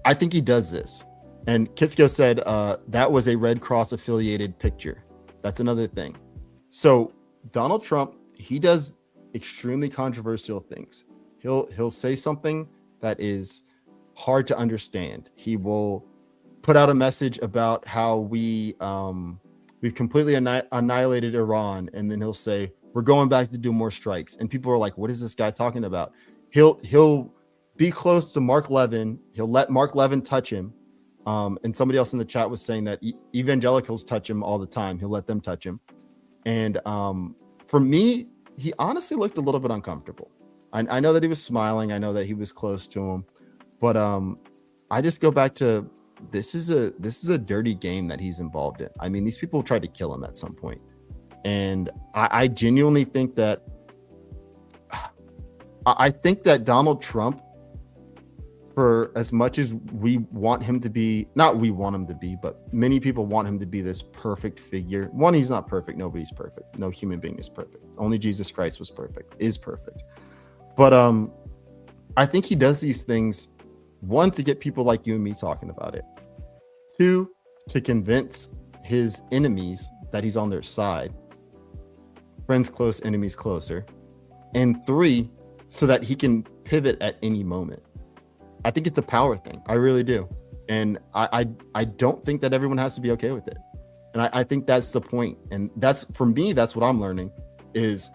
I think he does this, and Kitsko said that was a Red Cross affiliated picture. That's another thing. So Donald Trump. He does extremely controversial things. He'll say something that is hard to understand. He will put out a message about how we've completely annihilated Iran, and then he'll say we're going back to do more strikes. And people are like, "What is this guy talking about?" He'll be close to Mark Levin. He'll let Mark Levin touch him. And somebody else in the chat was saying that evangelicals touch him all the time. He'll let them touch him. And for me, he honestly looked a little bit uncomfortable. I know that he was smiling. I know that he was close to him, but I just go back to this is a dirty game that he's involved in. I mean, these people tried to kill him at some point, and I genuinely think that Donald Trump for as much as we want him to be, not we want him to be, but many people want him to be this perfect figure. One, he's not perfect. Nobody's perfect. No human being is perfect. Only Jesus Christ is perfect. But I think he does these things, one, to get people like you and me talking about it. Two, to convince his enemies that he's on their side. Friends close, enemies closer. And three, so that he can pivot at any moment. I think it's a power thing. I really do. And I don't think that everyone has to be okay with it. And I think that's the point. And that's, for me, that's what I'm learning is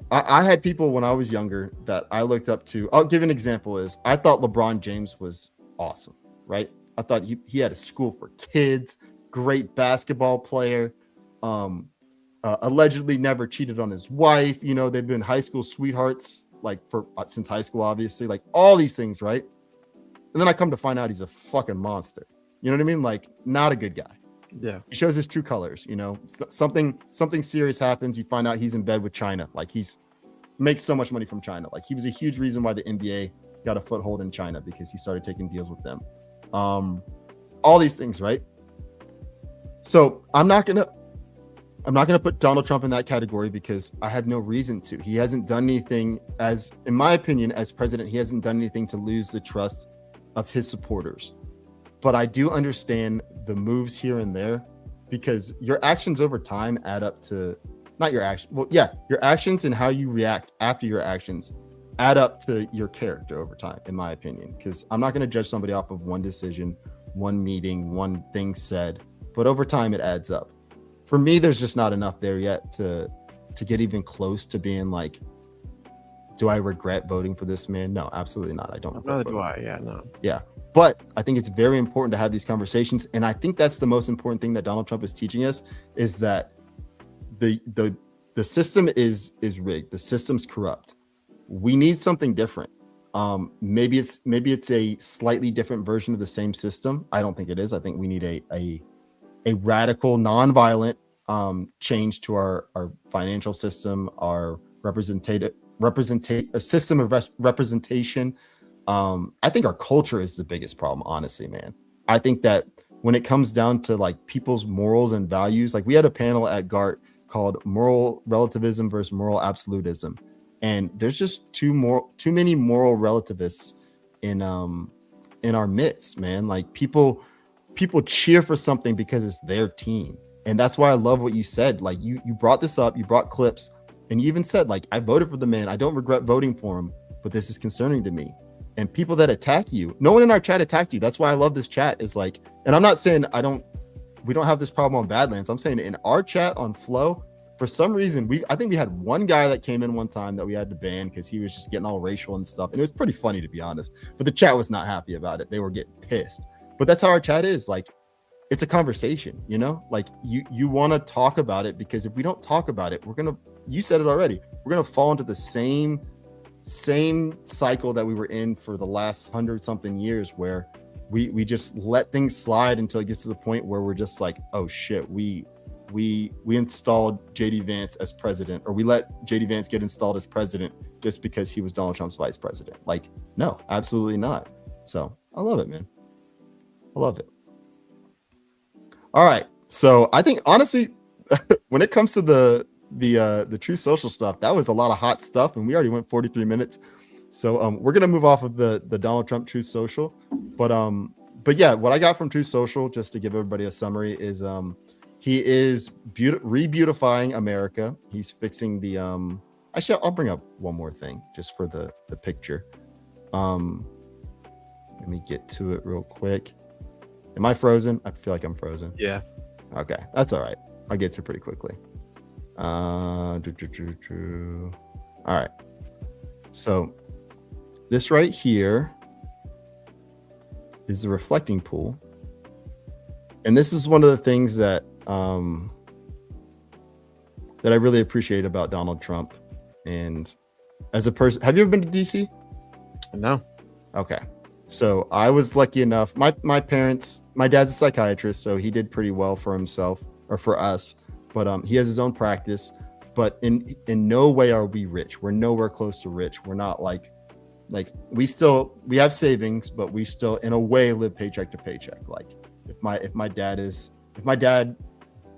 I had people when I was younger that I looked up to. I'll give an example is I thought LeBron James was awesome, right? I thought he had a school for kids, great basketball player, allegedly never cheated on his wife. You know, they've been high school sweethearts like since high school, obviously, like all these things, right? And then I come to find out he's a fucking monster. You know what I mean? Like, not a good guy. Yeah. He shows his true colors, you know. Something serious happens, you find out he's in bed with China. Like, makes so much money from China. Like, he was a huge reason why the NBA got a foothold in China, because he started taking deals with them. All these things, right? So I'm not gonna put Donald Trump in that category because I have no reason to. He hasn't done anything, as in my opinion, as president, he hasn't done anything to lose the trust of his supporters. But I do understand the moves here and there, because your actions over time add up to, not your action. Well, yeah, your actions and how you react after your actions add up to your character over time, in my opinion. Because I'm not going to judge somebody off of one decision, one meeting, one thing said, but over time it adds up. For me, there's just not enough there yet to get even close to being like, do I regret voting for this man? No, absolutely not. I don't. Neither do I. Yeah, no. Yeah. But I think it's very important to have these conversations. And I think that's the most important thing that Donald Trump is teaching us, is that the system is rigged. The system's corrupt. We need something different. Maybe it's a slightly different version of the same system. I don't think it is. I think we need a radical, nonviolent change to our financial system, our a system of representation. I think our culture is the biggest problem, honestly, man. I think that when it comes down to like people's morals and values, like we had a panel at GART called Moral Relativism versus Moral Absolutism, and there's just too many moral relativists in our midst, man. Like people cheer for something because it's their team, and that's why I love what you said. Like you brought this up, you brought clips, and you even said, like, I voted for the man, I don't regret voting for him, but this is concerning to me. And people that attack you, no one in our chat attacked you. That's why I love this chat. Is like, and I'm not saying we don't have this problem on Badlands. I'm saying in our chat on Flow, for some reason, I think we had one guy that came in one time that we had to ban because he was just getting all racial and stuff. And it was pretty funny, to be honest, but the chat was not happy about it. They were getting pissed. But that's how our chat is. Like, it's a conversation, you know, like you want to talk about it, because if we don't talk about it, you said it already, we're going to fall into the same cycle that we were in for the last 100-something years, where we just let things slide until it gets to the point where we're just like, oh shit, we installed JD Vance as president, or we let JD Vance get installed as president just because he was Donald Trump's vice president. Like, no, absolutely not. So I love it, man. I love it. All right. So I think honestly, when it comes to the True Social stuff, that was a lot of hot stuff, and we already went 43 minutes. So we're gonna move off of the Donald Trump True Social, but yeah, what I got from True Social, just to give everybody a summary, is he is re-beautifying America. He's fixing the actually, I'll bring up one more thing just for the picture. Let me get to it real quick. Am I frozen? I feel like I'm frozen. Yeah. Okay, that's all right. I'll get to it pretty quickly. All right. So this right here is the reflecting pool. And this is one of the things that that I really appreciate about Donald Trump. And as a person, have you ever been to DC? No. Okay. So I was lucky enough. My parents, my dad's a psychiatrist, so he did pretty well for himself, or for us. But he has his own practice. But in no way are we rich. We're nowhere close to rich. We're not like Like we have savings, but we still in a way live paycheck to paycheck. Like if my dad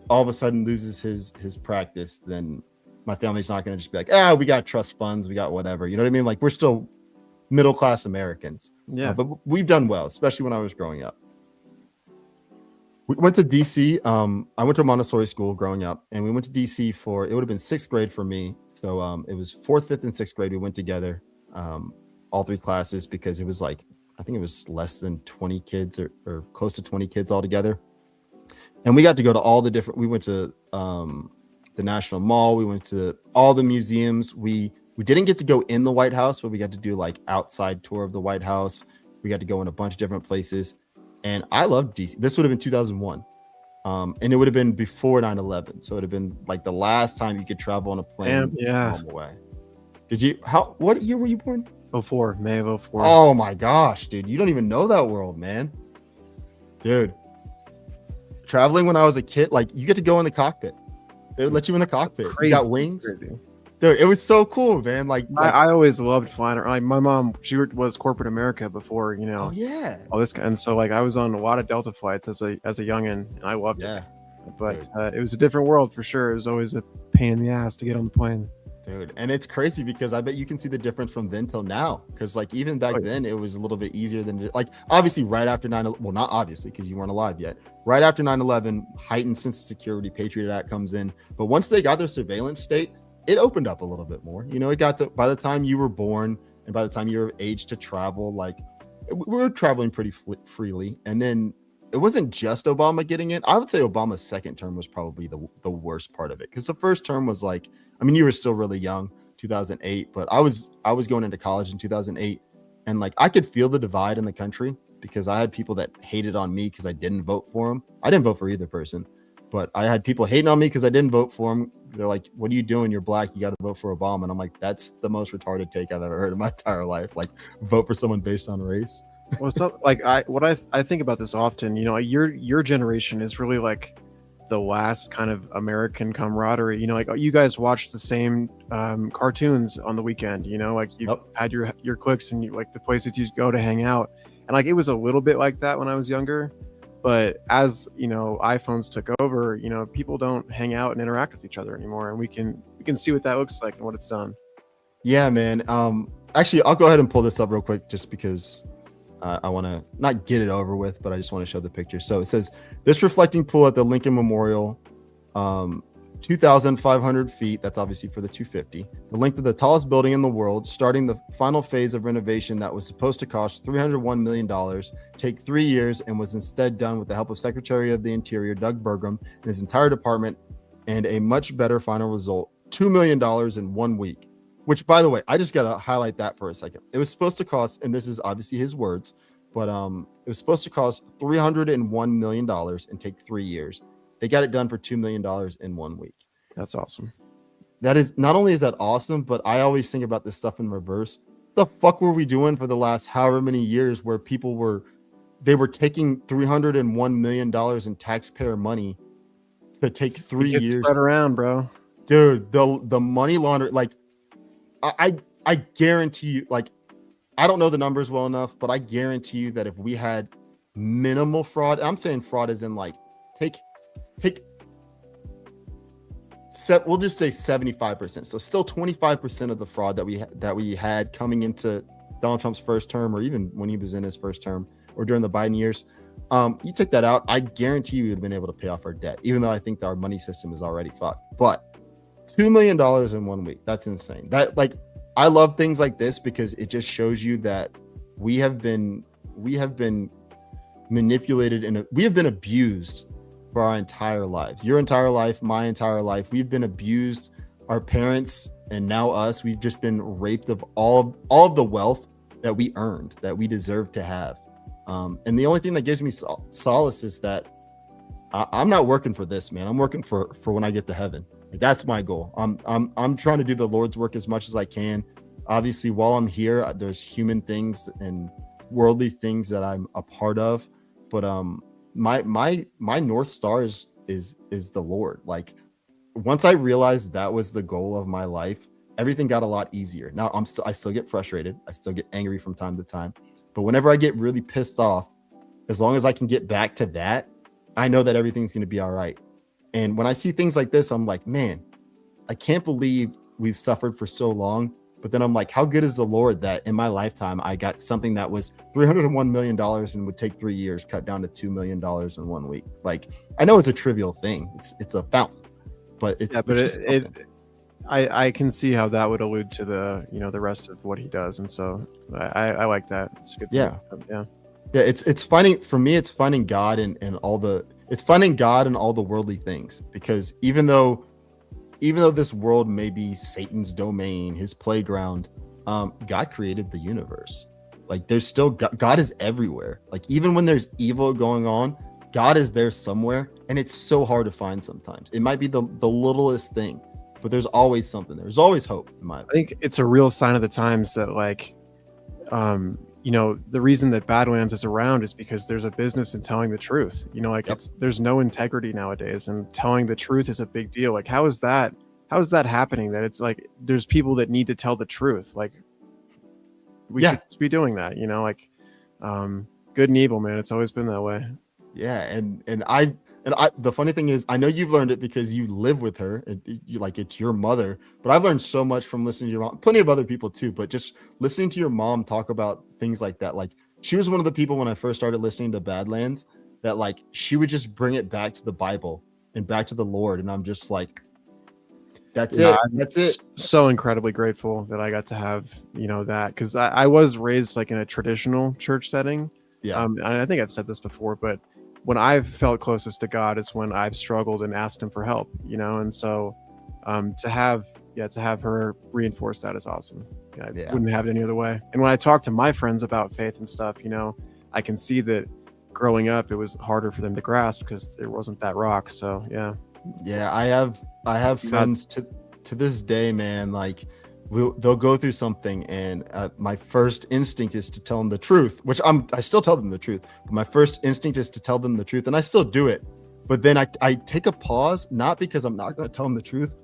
all of a sudden loses his practice, then my family's not going to just be like, we got trust funds, we got whatever. You know what I mean? Like we're still middle class Americans. Yeah. But we've done well, especially when I was growing up. We went to DC. I went to a Montessori school growing up, and we went to DC for, it would have been 6th grade for me. So it was 4th, 5th, and 6th grade. We went together, all 3 classes, because it was like, I think it was less than 20 kids or close to 20 kids all together. And we got to go to all the different, we went to the National Mall. We went to all the museums. We didn't get to go in the White House, but we got to do like outside tour of the White House. We got to go in a bunch of different places. And I loved DC. This would have been 2001. And it would have been before 9/11. So it would have been like the last time you could travel on a plane. Yeah. Away. What year were you born? 04, May of 04. Oh my gosh, dude. You don't even know that world, man. Dude. Traveling when I was a kid, like you get to go in the cockpit. They would let you in the cockpit. Crazy. You got wings. Dude, it was so cool, man. Like I always loved flying. Like my mom, she was corporate America before, oh yeah, all this. And so like I was on a lot of Delta flights as a youngin', and I loved it. But it was a different world for sure. It was always a pain in the ass to get on the plane. Dude, and it's crazy because I bet you can see the difference from then till now. Because like even back then, it was a little bit easier than like obviously right after 9/11. Well, not obviously because you weren't alive yet. Right after 9/11, heightened sense of security, Patriot Act comes in. But once they got their surveillance state, it opened up a little bit more. You know, it got to by the time you were born and by the time you were of age to travel, like we were traveling pretty freely. And then it wasn't just Obama getting it. I would say Obama's second term was probably the worst part of it, because the first term was like, I mean, you were still really young, 2008, but I was going into college in 2008, and like I could feel the divide in the country because I had people that hated on me because I didn't vote for him. I didn't vote for either person, but I had people hating on me because I didn't vote for him. They're like, "What are you doing? You're black. You got to vote for Obama." And I'm like, "That's the most retarded take I've ever heard in my entire life. Like, vote for someone based on race." Well, it's not like I think about this often. You know, your generation is really like the last kind of American camaraderie. You know, like you guys watched the same cartoons on the weekend. You know, like you had your cliques and you like the places you go to hang out. And like it was a little bit like that when I was younger. But as you know, iPhones took over. You know, people don't hang out and interact with each other anymore, and we can see what that looks like and what it's done. Yeah, man. Actually, I'll go ahead and pull this up real quick just because. I want to not get it over with, but I just want to show the picture. So it says this reflecting pool at the Lincoln Memorial, 2,500 feet. That's obviously for the 250. The length of the tallest building in the world, starting the final phase of renovation that was supposed to cost $301 million, take 3 years, and was instead done with the help of Secretary of the Interior Doug Burgum and his entire department, and a much better final result, $2 million in 1 week. Which, by the way, I just got to highlight that for a second. It was supposed to cost, and this is obviously his words, but it was supposed to cost $301 million and take 3 years. They got it done for $2 million in 1 week. That's awesome. That is, not only is that awesome, but I always think about this stuff in reverse. What the fuck were we doing for the last however many years where people were taking $301 million in taxpayer money to take 3 years? Spread around, bro. Dude, the money laundering, like, I guarantee you, like, I don't know the numbers well enough, but I guarantee you that if we had minimal fraud, I'm saying fraud as in like we'll just say 75%. So still 25% of the fraud that we had coming into Donald Trump's first term, or even when he was in his first term, or during the Biden years. You take that out, I guarantee you we would have been able to pay off our debt, even though I think that our money system is already fucked. But $2 million in 1 week. That's insane. That, like, I love things like this because it just shows you that we have been manipulated and we have been abused for our entire lives. Your entire life, my entire life. We've been abused. Our parents and now us, we've just been raped of all of the wealth that we earned, that we deserve to have. And the only thing that gives me solace is that I'm not working for this, man. I'm working for when I get to heaven. Like, that's my goal. I'm trying to do the Lord's work as much as I can. Obviously, while I'm here, there's human things and worldly things that I'm a part of. But my North Star is the Lord. Like, once I realized that was the goal of my life, everything got a lot easier. Now I still get frustrated. I still get angry from time to time. But whenever I get really pissed off, as long as I can get back to that, I know that everything's going to be all right. And when I see things like this, I'm like, man, I can't believe we've suffered for so long. But then I'm like, how good is the Lord that in my lifetime, I got something that was $301 million and would take 3 years, cut down to $2 million in 1 week. Like, I know it's a trivial thing. It's a fountain, but I can see how that would allude to the, the rest of what he does. And so I like that. It's a good thing. Yeah. It's finding, for me, it's finding God and all the worldly things, because even though this world may be Satan's domain, his playground, God created the universe. Like, there's still God is everywhere. Like, even when there's evil going on, God is there somewhere, and it's so hard to find sometimes. It might be the littlest thing, but there's always something. There's always hope, in my opinion. I think it's a real sign of the times that, like, the reason that Badlands is around is because there's a business in telling the truth. There's no integrity nowadays, and telling the truth is a big deal. Like, how is that happening? That it's like there's people that need to tell the truth. Like, we should be doing that. Good and evil, man. It's always been that way. Yeah, and I the funny thing is, I know you've learned it because you live with her, and it's your mother, but I've learned so much from listening to your mom, plenty of other people too, but just listening to your mom talk about things like that. Like, she was one of the people when I first started listening to Badlands that, like, she would just bring it back to the Bible and back to the Lord, and I'm just like, that's it. So incredibly grateful that I got to have that, because I was raised like in a traditional church setting. And I think I've said this before, but when I've felt closest to God is when I've struggled and asked him for help, and so to have her reinforce that is awesome. I wouldn't have it any other way. And when I talk to my friends about faith and stuff, I can see that growing up it was harder for them to grasp because there wasn't that rock. So I have friends to this day, man. Like, they'll go through something, and my first instinct is to tell them the truth, which I still tell them the truth, but my first instinct is to tell them the truth, and I still do it. But then I take a pause, not because I'm not going to tell them the truth,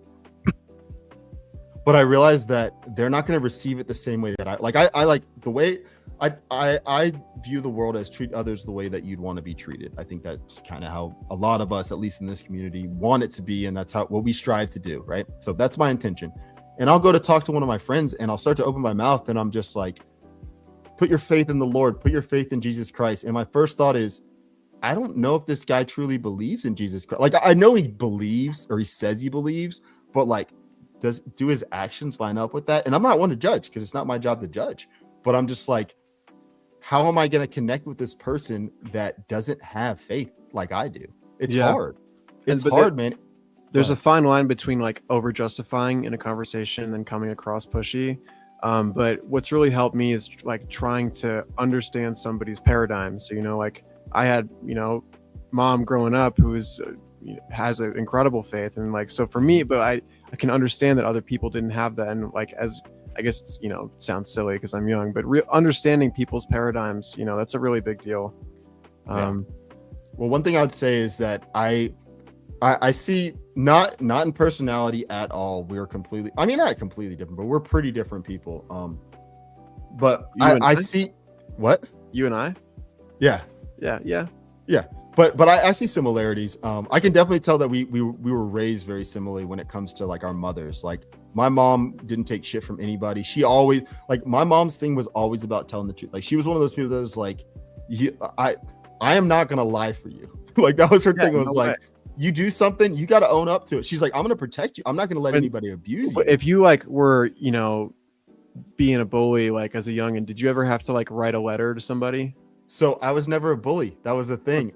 but I realize that they're not going to receive it the same way that I like the way I view the world as treat others the way that you'd want to be treated. I think that's kind of how a lot of us, at least in this community, want it to be, and that's what we strive to do, right? So that's my intention. And I'll go to talk to one of my friends, and I'll start to open my mouth, and I'm just like, put your faith in the Lord, put your faith in Jesus Christ. And my first thought is, I don't know if this guy truly believes in Jesus Christ. Like, I know he believes, or he says he believes, but like, do his actions line up with that? And I'm not one to judge, because it's not my job to judge, but I'm just like, how am I going to connect with this person that doesn't have faith like I do? It's hard. It's hard, man. There's a fine line between like over justifying in a conversation and then coming across pushy. But what's really helped me is like trying to understand somebody's paradigm. So, like, I had, mom growing up who has an incredible faith. And like, so for me, but I can understand that other people didn't have that. And like, as I guess it's, sounds silly because I'm young, but understanding people's paradigms, that's a really big deal. Well, one thing I'd say is that I see not in personality at all. We're completely, not completely different, but we're pretty different people. But I see what you and I. Yeah. But I see similarities. I can definitely tell that we were raised very similarly when it comes to like our mothers. Like, my mom didn't take shit from anybody. She always, like, my mom's thing was always about telling the truth. Like, she was one of those people that was like, I am not gonna lie for you. Like, that was her thing. It was like, you do something, you got to own up to it. She's like, I'm going to protect you. I'm not going to let anybody abuse you. If you like were, being a bully, like as a youngin', did you ever have to like write a letter to somebody? So I was never a bully. That was the thing.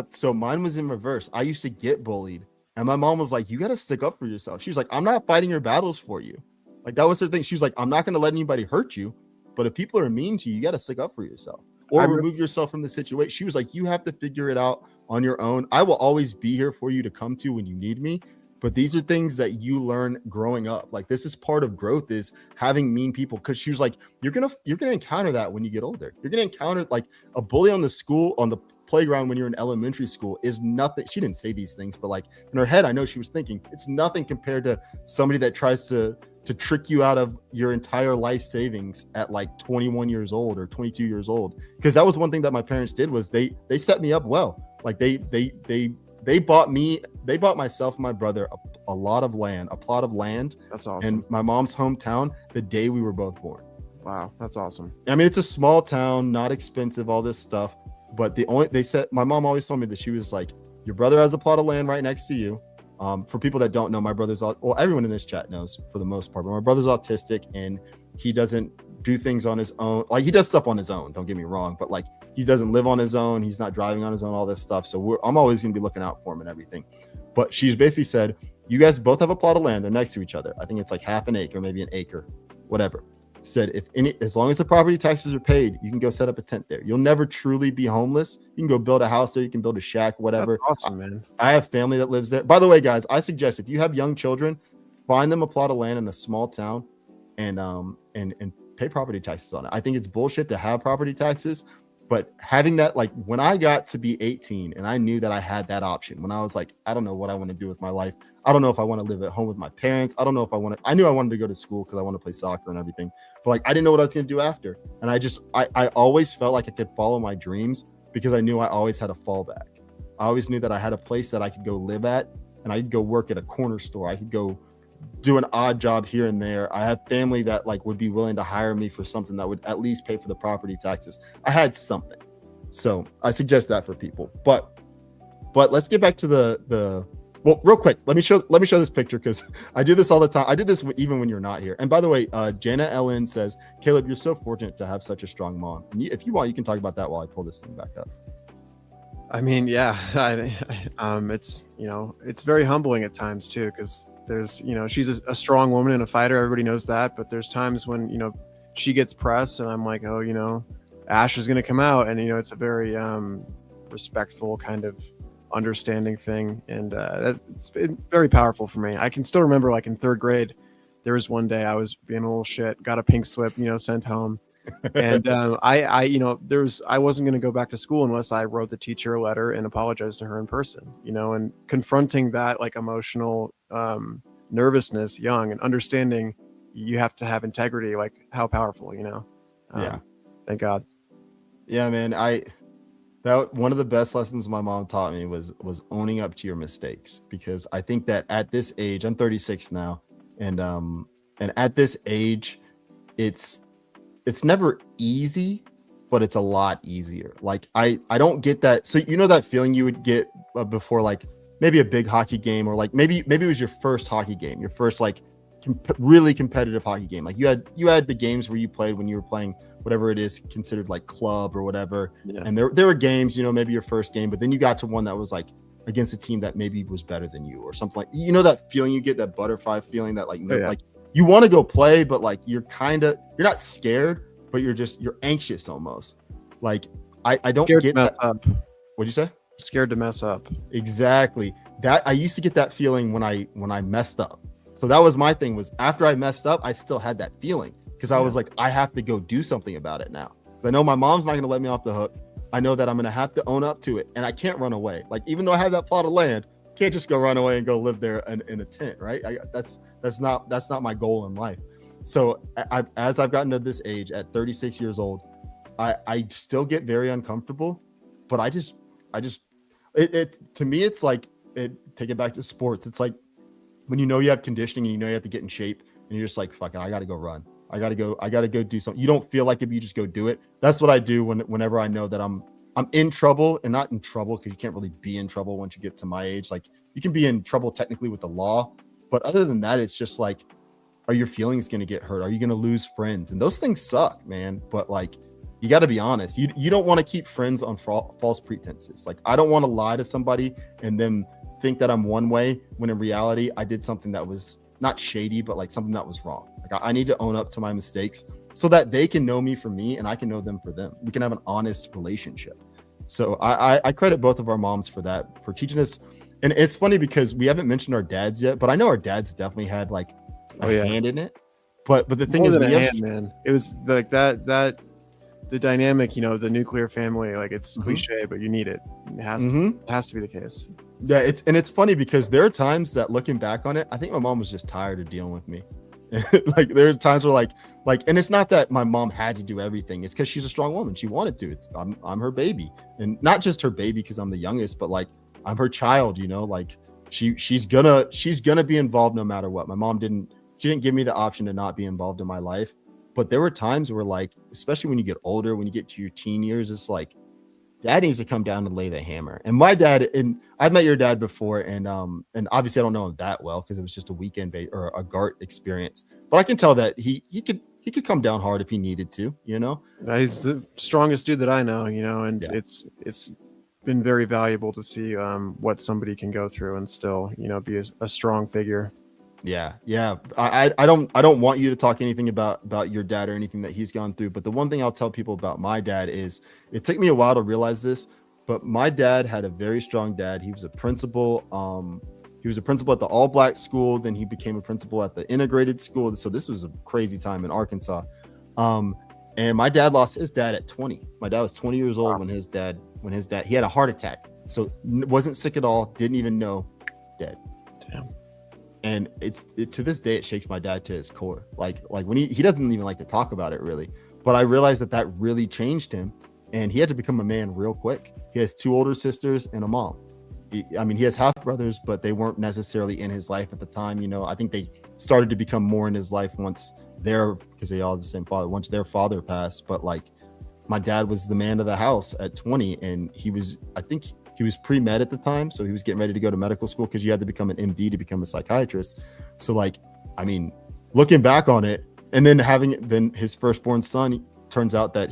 So mine was in reverse. I used to get bullied, and my mom was like, you got to stick up for yourself. She was like, I'm not fighting your battles for you. Like, that was her thing. She was like, I'm not going to let anybody hurt you, but if people are mean to you, you got to stick up for yourself or remove yourself from the situation. She was like, you have to figure it out on your own. I will always be here for you to come to when you need me, but these are things that you learn growing up. Like, this is part of growth, is having mean people. Because she was like, you're gonna encounter that when you get older. You're gonna encounter like a bully on the playground when you're in elementary school is nothing. She didn't say these things, but like in her head, I know she was thinking it's nothing compared to somebody that tries to trick you out of your entire life savings at like 21 years old or 22 years old. Because that was one thing that my parents did, was they set me up well. Like they bought myself and my brother a plot of land. That's awesome. In my mom's hometown the day we were both born. Wow, that's awesome. I mean, it's a small town, not expensive, all this stuff. But my mom always told me that she was like, your brother has a plot of land right next to you. For people that don't know, my brother's everyone in this chat knows for the most part, but my brother's autistic and he doesn't do things on his own. Like, he does stuff on his own, don't get me wrong, but like, he doesn't live on his own. He's not driving on his own, all this stuff. So I'm always going to be looking out for him and everything. But she's basically said, you guys both have a plot of land. They're next to each other. I think it's like half an acre, maybe an acre, whatever. Said, as long as the property taxes are paid, you can go set up a tent there. You'll never truly be homeless. You can go build a house there. You can build a shack, whatever. That's awesome, man. I have family that lives there. By the way, guys, I suggest if you have young children, find them a plot of land in a small town and pay property taxes on it. I think it's bullshit to have property taxes, but having that, like when I got to be 18 and I knew that I had that option, when I was like, I don't know what I want to do with my life. I don't know if I want to live at home with my parents. I don't know if I knew I wanted to go to school because I want to play soccer and everything, but like, I didn't know what I was going to do after. And I always felt like I could follow my dreams because I knew I always had a fallback. I always knew that I had a place that I could go live at, and I could go work at a corner store. I could go do an odd job here and there. I had family that like would be willing to hire me for something that would at least pay for the property taxes. I had something. So I suggest that for people. But let's get back to well, real quick. Let me show this picture because I do this all the time. I did this even when you're not here. And by the way, Jana Ellen says, Caleb, you're so fortunate to have such a strong mom. And if you want, you can talk about that while I pull this thing back up. I mean, yeah, it's, it's very humbling at times too, because there's, she's a strong woman and a fighter. Everybody knows that. But there's times when, she gets pressed and I'm like, oh, Ash is going to come out. And, it's a very respectful kind of understanding thing. And it's been very powerful for me. I can still remember, like in third grade, there was one day I was being a little shit, got a pink slip, sent home. And I wasn't going to go back to school unless I wrote the teacher a letter and apologized to her in person, and confronting that like emotional nervousness young and understanding you have to have integrity, like how powerful, yeah. Thank God. Yeah, man. That one of the best lessons my mom taught me was owning up to your mistakes, because I think that at this age, I'm 36 now, and at this age, it's never easy, but it's a lot easier. Like I don't get that. So that feeling you would get before like maybe a big hockey game, or like maybe it was your first hockey game, your first like really competitive hockey game. Like you had the games where you played when you were playing whatever it is considered like club or whatever. Yeah. And there were games, maybe your first game, but then you got to one that was like against a team that maybe was better than you or something like, that feeling you get, that butterfly feeling that like, like you want to go play, but like you're not scared, but you're anxious almost. Like I don't get that. What'd you say? Scared to mess up. Exactly. That I used to get that feeling when I messed up. So that was my thing, was after I messed up, I still had that feeling because I was like, I have to go do something about it now. I know my mom's not going to let me off the hook. I know that I'm going to have to own up to it, and I can't run away. Like, even though I have that plot of land, I can't just go run away and go live there in a tent, right? That's not my goal in life. So as I've gotten to this age at 36 years old, I still get very uncomfortable, but I just to me, it's like, take it back to sports. It's like when you have conditioning and you have to get in shape and you're just like, fuck it, I got to go run. I got to go do something. You don't feel like it, but you just go do it. That's what I do whenever I know that I'm in trouble, and not in trouble because you can't really be in trouble once you get to my age. Like, you can be in trouble technically with the law, but other than that, it's just like, are your feelings going to get hurt? Are you going to lose friends? And those things suck, man. But like, you got to be honest. You don't want to keep friends on false pretenses. Like, I don't want to lie to somebody and then think that I'm one way when in reality I did something that was not shady, but like something that was wrong. Like, I need to own up to my mistakes so that they can know me for me and I can know them for them. We can have an honest relationship. So I credit both of our moms for that, for teaching us And it's funny because we haven't mentioned our dads yet, but I know our dads definitely had like a hand in it. But the thing is, man, it was like that the dynamic, you know, the nuclear family, like it's cliche, but you need it. It has to be the case. Yeah, it's funny because there are times that looking back on it, I think my mom was just tired of dealing with me. Like there are times where like, and it's not that my mom had to do everything. It's because she's a strong woman. She wanted to. I'm her baby, and not just her baby because I'm the youngest, but like I'm her child. You know, like she's gonna be involved no matter what. My mom didn't give me the option to not be involved in my life. But there were times where like, especially when you get older, when you get to your teen years, it's like dad needs to come down and lay the hammer. And my dad, and I've met your dad before, and obviously I don't know him that well because it was just a weekend or a GART experience. But I can tell that he could come down hard if he needed to, you know. He's the strongest dude that I know, you know, and it's been very valuable to see what somebody can go through and still, you know, be a strong figure. Yeah. I don't want you to talk anything about your dad or anything that he's gone through. But the one thing I'll tell people about my dad is it took me a while to realize this, but my dad had a very strong dad. He was a principal. He was a principal at the all-black school. Then he became a principal at the integrated school. So this was a crazy time in Arkansas. And my dad lost his dad at 20. My dad was 20 years old when his dad, he had a heart attack. So wasn't sick at all. Didn't even know, dead. Damn. And to this day, it shakes my dad to his core. Like when he doesn't even like to talk about it really, but I realized that really changed him, and he had to become a man real quick. He has 2 older sisters and a mom. He has half brothers, but they weren't necessarily in his life at the time. You know, I think they started to become more in his life because they all have the same father, once their father passed. But like my dad was the man of the house at 20, and he was pre-med at the time, so he was getting ready to go to medical school because you had to become an MD to become a psychiatrist. So like, I mean, looking back on it, and then his firstborn son, turns out that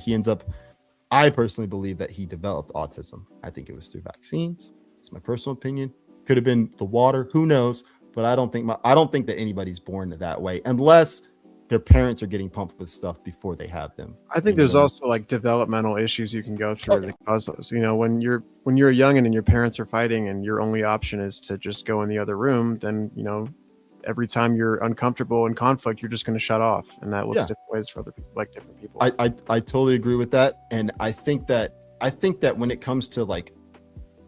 I personally believe that he developed autism. I think it was through vaccines. It's my personal opinion. Could have been the water, who knows? But I don't think that anybody's born that way unless their parents are getting pumped with stuff before they have them. I think there's also like developmental issues you can go through that cause those. You know, when you're a youngin' and your parents are fighting and your only option is to just go in the other room, then, you know, every time you're uncomfortable in conflict, you're just going to shut off, and that looks different ways for other people, like different people. I totally agree with that, and I think that when it comes to like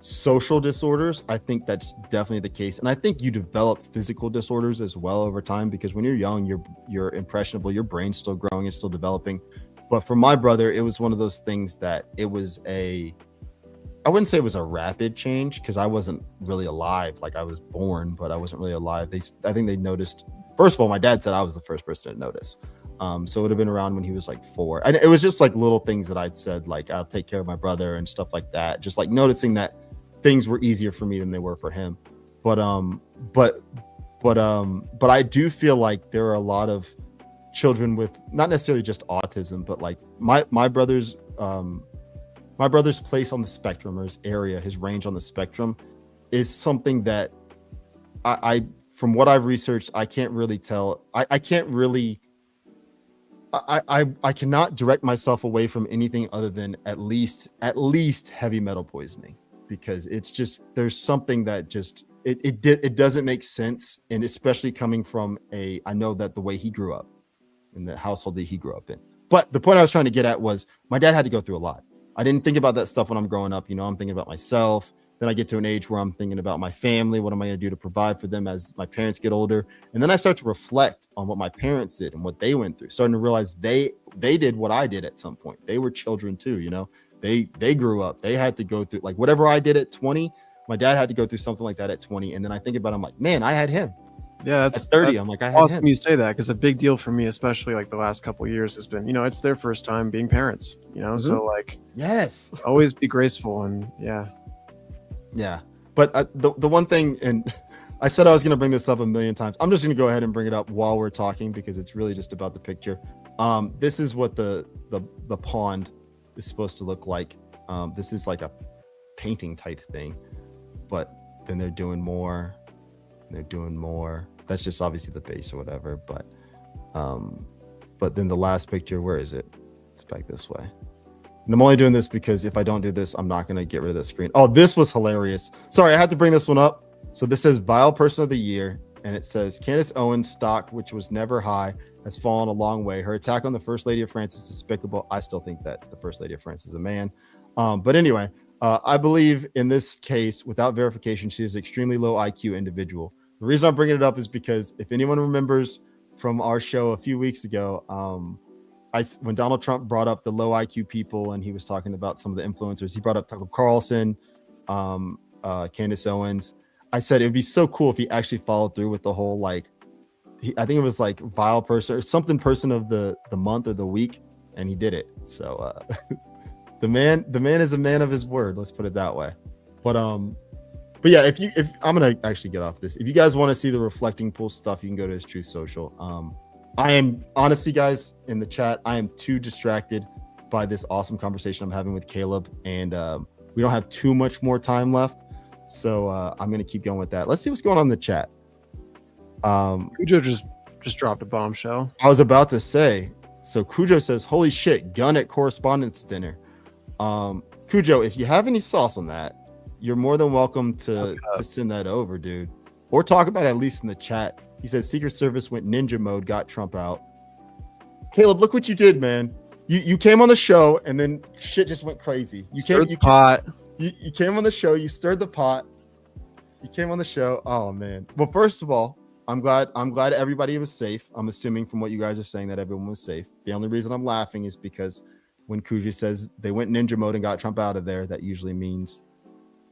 social disorders, I think that's definitely the case. And I think you develop physical disorders as well over time, because when you're young, you're impressionable, your brain's still growing, it's still developing. But for my brother, it was one of those things that it was I wouldn't say it was a rapid change, because I wasn't really alive. Like I was born, but I wasn't really alive. I think they noticed, first of all, my dad said I was the first person to notice. So it would have been around when he was like 4. And it was just like little things that I'd said, like I'll take care of my brother and stuff like that. Just like noticing that things were easier for me than they were for him. But I do feel like there are a lot of children with not necessarily just autism, but like my brother's place on the spectrum, or his area, his range on the spectrum, is something that I from what I've researched, I can't really tell. I cannot direct myself away from anything other than at least heavy metal poisoning, because it's just, there's something that just it doesn't make sense. And especially coming from I know that the way he grew up, in the household that he grew up in. But the point I was trying to get at was my dad had to go through a lot. I didn't think about that stuff when I'm growing up. You know, I'm thinking about myself. Then I get to an age where I'm thinking about my family. What am I going to do to provide for them as my parents get older? And then I start to reflect on what my parents did and what they went through, starting to realize they did what I did at some point. They were children too, you know. They grew up. They had to go through, like, whatever I did at 20, my dad had to go through something like that at 20. And then I think about it, I'm like, man, I had him. Yeah, that's 30. I'm like, I had awesome him. You say that, because a big deal for me, especially like the last couple of years, has been, you know, it's their first time being parents, you know. Mm-hmm. So like, yes, always be graceful. And yeah. But the one thing, and I said I was going to bring this up a million times, I'm just going to go ahead and bring it up while we're talking, because it's really just about the picture. This is what the pond is supposed to look like. This is like a painting type thing, but then they're doing more. That's just obviously the base or whatever. But then the last picture, where is it? It's back this way. And I'm only doing this because if I don't do this, I'm not going to get rid of the screen. Oh, this was hilarious. Sorry, I had to bring this one up. So this says Vile Person of the Year, and it says Candace Owens' stock, which was never high, has fallen a long way. Her attack on the First Lady of France is despicable. I still think that the First Lady of France is a man. But anyway, I believe in this case, without verification, she is an extremely low IQ individual. The reason I'm bringing it up is because if anyone remembers from our show a few weeks ago, when Donald Trump brought up the low IQ people and he was talking about some of the influencers, he brought up Tucker Carlson, Candace Owens. I said it would be so cool if he actually followed through with the whole, like, I think it was like vile person or something, person of the month or the week, and he did it. So the man is a man of his word. Let's put it that way. But yeah, if I'm gonna actually get off this. If you guys want to see the reflecting pool stuff, you can go to his Truth Social. I am honestly, guys, in the chat, I am too distracted by this awesome conversation I'm having with Caleb, and we don't have too much more time left. So I'm going to keep going with that. Let's see what's going on in the chat. Cujo just dropped a bombshell. I was about to say, so Cujo says, holy shit, gun at Correspondents Dinner. Cujo, if you have any sauce on that, you're more than welcome to send that over, dude. Or talk about it at least in the chat. He says Secret Service went ninja mode, got Trump out. Caleb, look what you did, man. You came on the show and then shit just went crazy. You came on the show, you stirred the pot. You came on the show. Oh man. Well, first of all, I'm glad everybody was safe. I'm assuming from what you guys are saying that everyone was safe. The only reason I'm laughing is because when Kuji says they went ninja mode and got Trump out of there, that usually means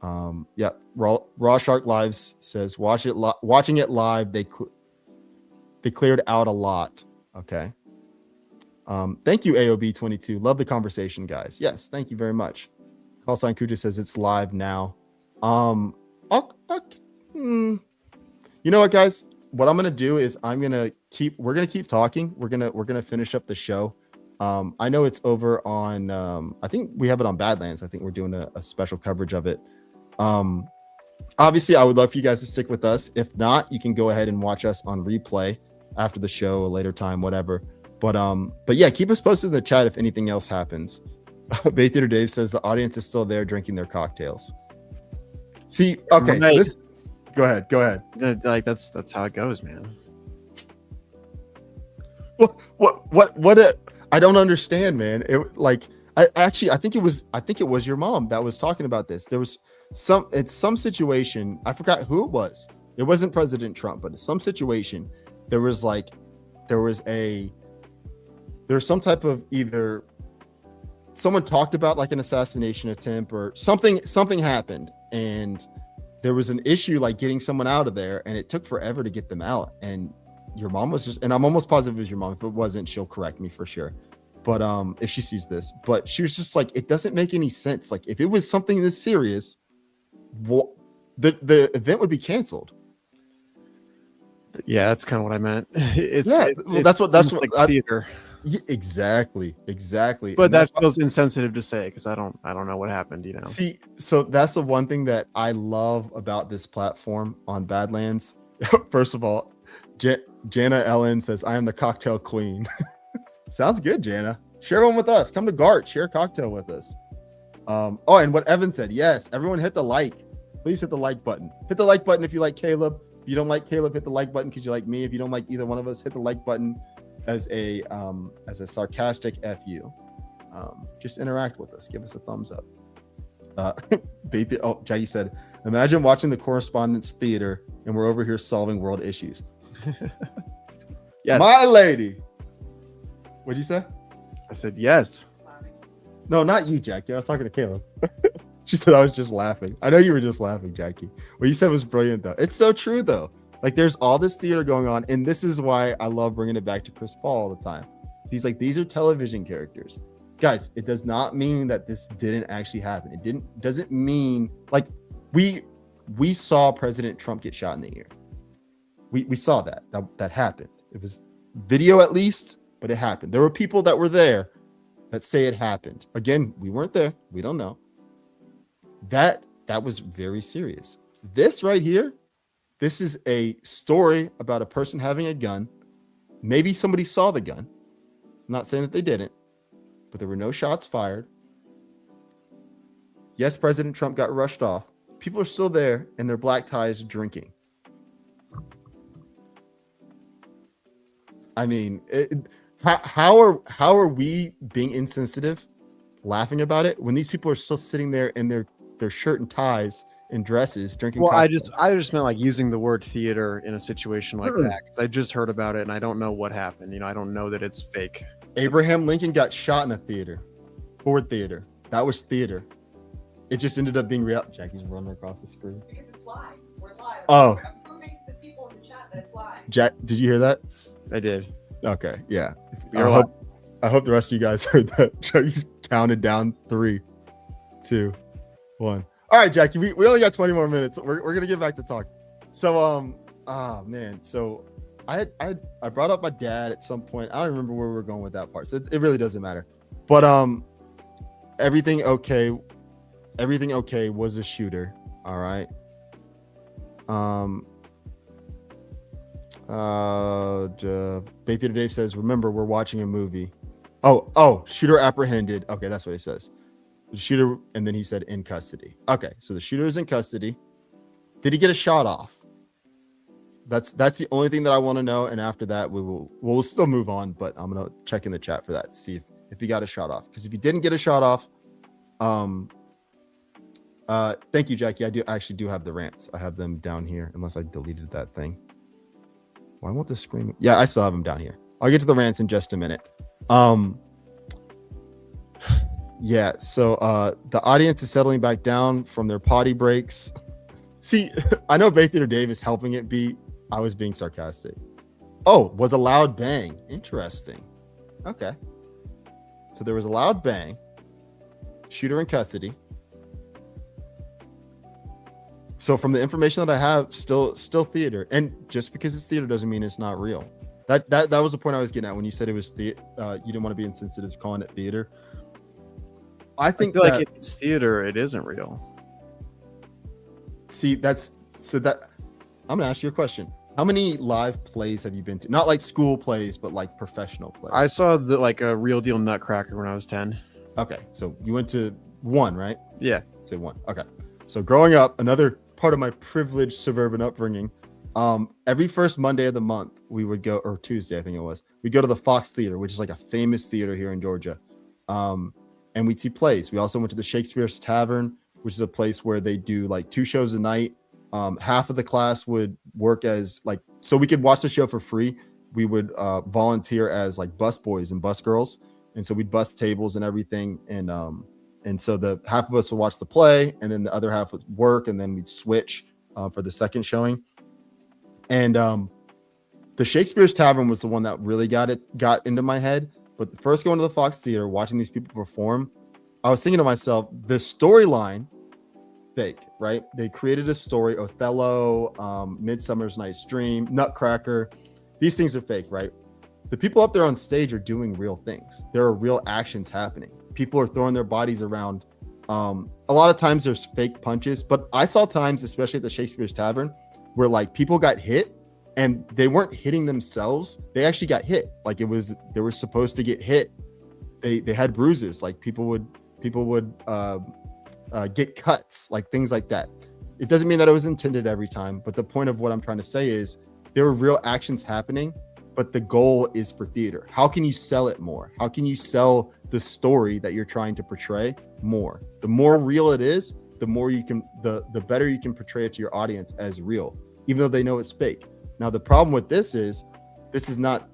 Raw Shark Lives says watching it live, they cleared out a lot. Okay. Thank you, AOB22. Love the conversation, guys. Yes, thank you very much. Call sign Kuja says it's live now. You know what, guys? What I'm gonna do is we're gonna keep talking. We're gonna finish up the show. I know it's over on I think we have it on Badlands. I think we're doing a special coverage of it. Obviously I would love for you guys to stick with us. If not, you can go ahead and watch us on replay after the show, a later time, whatever. But yeah, keep us posted in the chat if anything else happens. Bay Theater Dave says the audience is still there drinking their cocktails. See, okay, so this. Go ahead. Like that's how it goes, man. What? I don't understand, man. I think it was your mom that was talking about this. There was some situation. I forgot who it was. It wasn't President Trump, but some situation. There was some type of either someone talked about like an assassination attempt or something happened, and there was an issue like getting someone out of there, and it took forever to get them out. And your mom was just, and I'm almost positive it was your mom. If it wasn't, she'll correct me for sure. But if she sees this, but she was just like, it doesn't make any sense. Like if it was something this serious, the event would be canceled. Yeah, that's kind of what I meant. That's what theater. Yeah, exactly. But that feels insensitive to say because I don't know what happened. You know. See, so that's the one thing that I love about this platform on Badlands. First of all, Jana Ellen says, "I am the cocktail queen." Sounds good, Jana. Share one with us. Come to GART. Share a cocktail with us. And what Evan said. Yes, everyone hit the like. Please hit the like button. Hit the like button if you like Caleb. If you don't like Caleb, hit the like button because you like me. If you don't like either one of us, hit the like button as a sarcastic FU. Just interact with us. Give us a thumbs up. Jackie said, imagine watching the Correspondents Theater and we're over here solving world issues. Yes. My lady. What'd you say? I said yes. No, not you, Jackie. I was talking to Caleb. She said I was just laughing. I know you were just laughing, Jackie. What you said was brilliant, though. It's so true, though. Like, there's all this theater going on, and this is why I love bringing it back to Chris Paul all the time. He's like, these are television characters. Guys, it does not mean that this didn't actually happen. Doesn't mean, like, we saw President Trump get shot in the ear. We saw that happened. It was video at least, but it happened. There were people that were there that say it happened. Again, we weren't there. We don't know. That was very serious. This right here, this is a story about a person having a gun. Maybe somebody saw the gun. I'm not saying that they didn't, but there were no shots fired. Yes, President Trump got rushed off. People are still there in their black ties drinking. I mean, how are we being insensitive, laughing about it when these people are still sitting there in their shirt and ties and dresses drinking? Well, cocktails? I just meant like using the word theater in a situation like that, because I just heard about it and I don't know what happened. You know, I don't know that it's fake. Abraham Lincoln got shot in a theater, Ford Theater. That was theater. It just ended up being real. Jackie's running across the screen. Because it's live. We're live. Oh. I'm proving to the people in the chat that it's live. Jack, did you hear that? I did. Okay, yeah. You're I hope the rest of you guys heard that. Jackie's counted down 3, 2, 1. All right, Jackie, we only got 20 more minutes. We're gonna get back to talk. So man, so I brought up my dad at some point. I don't remember where we were going with that part, so it really doesn't matter. But everything okay was a shooter. All right. Bay Theater Dave says, remember, we're watching a movie. Oh, shooter apprehended. Okay, that's what he says. The shooter, and then he said in custody. Okay, so the shooter is in custody. Did he get a shot off? That's the only thing that I want to know. And after that, we'll still move on, but I'm gonna check in the chat for that to see if he got a shot off. Because if he didn't get a shot off, thank you, Jackie. I actually do have the rants. I have them down here, unless I deleted that thing. Why won't this screen? Yeah, I still have them down here. I'll get to the rants in just a minute. Yeah, so the audience is settling back down from their potty breaks. See, I know Bay Theater Dave is helping it be. I was being sarcastic. Oh, was a loud bang. Interesting. Okay. So there was a loud bang. Shooter in custody. So from the information that I have, still theater. And just because it's theater doesn't mean it's not real. That was the point I was getting at when you said it was you didn't want to be insensitive calling it theater. I think like if it's theater, it isn't real. See, I'm gonna ask you a question. How many live plays have you been to? Not like school plays, but like professional plays. I saw a Real Deal Nutcracker when I was 10. Okay, so you went to 1, right? Yeah. Say 1. Okay. So growing up, another part of my privileged suburban upbringing, every first Monday of the month we would go, or Tuesday, I think it was, we'd go to the Fox Theater, which is like a famous theater here in Georgia. And we'd see plays. We also went to the Shakespeare's Tavern, which is a place where they do like 2 shows a night. Half of the class would work as so we could watch the show for free. We would volunteer as like bus boys and bus girls. And so we'd bus tables and everything. And so the half of us would watch the play, and then the other half would work, and then we'd switch for the second showing. And the Shakespeare's Tavern was the one that really got into my head. But first going to the Fox Theater, watching these people perform, I was thinking to myself, the storyline, fake, right? They created a story, Othello, Midsummer's Night's Dream, Nutcracker. These things are fake, right? The people up there on stage are doing real things. There are real actions happening. People are throwing their bodies around. A lot of times there's fake punches, but I saw times, especially at the Shakespeare's Tavern, where like people got hit and they weren't hitting themselves. They actually got hit. Like they were supposed to get hit. They had bruises. Like people would get cuts, like things like that. It doesn't mean that it was intended every time, but the point of what I'm trying to say is there were real actions happening, but the goal is for theater. How can you sell it more? How can you sell the story that you're trying to portray more? The more real it is, the more you can, the better you can portray it to your audience as real, even though they know it's fake. Now, the problem with this is not,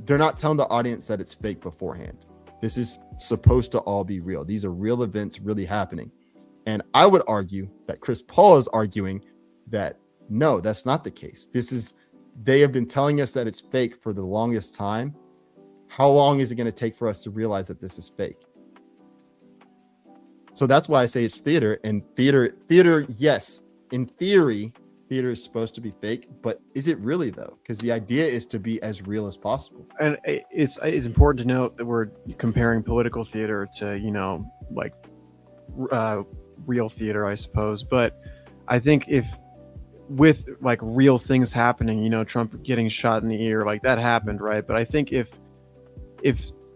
they're not telling the audience that it's fake beforehand. This is supposed to all be real. These are real events really happening. And I would argue that Chris Paul is arguing that no, that's not the case. They have been telling us that it's fake for the longest time. How long is it going to take for us to realize that this is fake? So that's why I say it's theater. And theater, yes, in theory, theater is supposed to be fake, but is it really though? Because the idea is to be as real as possible. And it's important to note that we're comparing political theater to, real theater, I suppose. But I think with like real things happening, Trump getting shot in the ear, like that happened, right? But I think if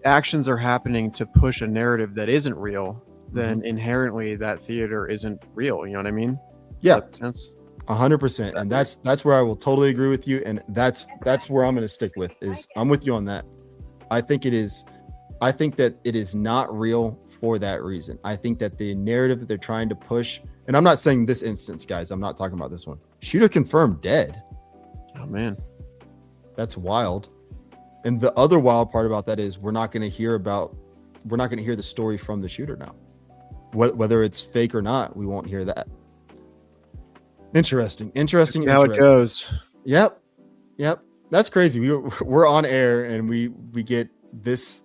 actions are happening to push a narrative that isn't real, then inherently that theater isn't real. You know what I mean? Yeah. Does that make sense? 100%. And that's where I will totally agree with you. And that's where I'm going to stick with is I'm with you on that. I think that it is not real for that reason. I think that the narrative that they're trying to push, and I'm not saying this instance, guys, I'm not talking about this one. Shooter confirmed dead. Oh man. That's wild. And the other wild part about that is we're not going to hear the story from the shooter now. Whether it's fake or not, we won't hear that. Interesting. How it goes. Yep. That's crazy. We're on air and we get this,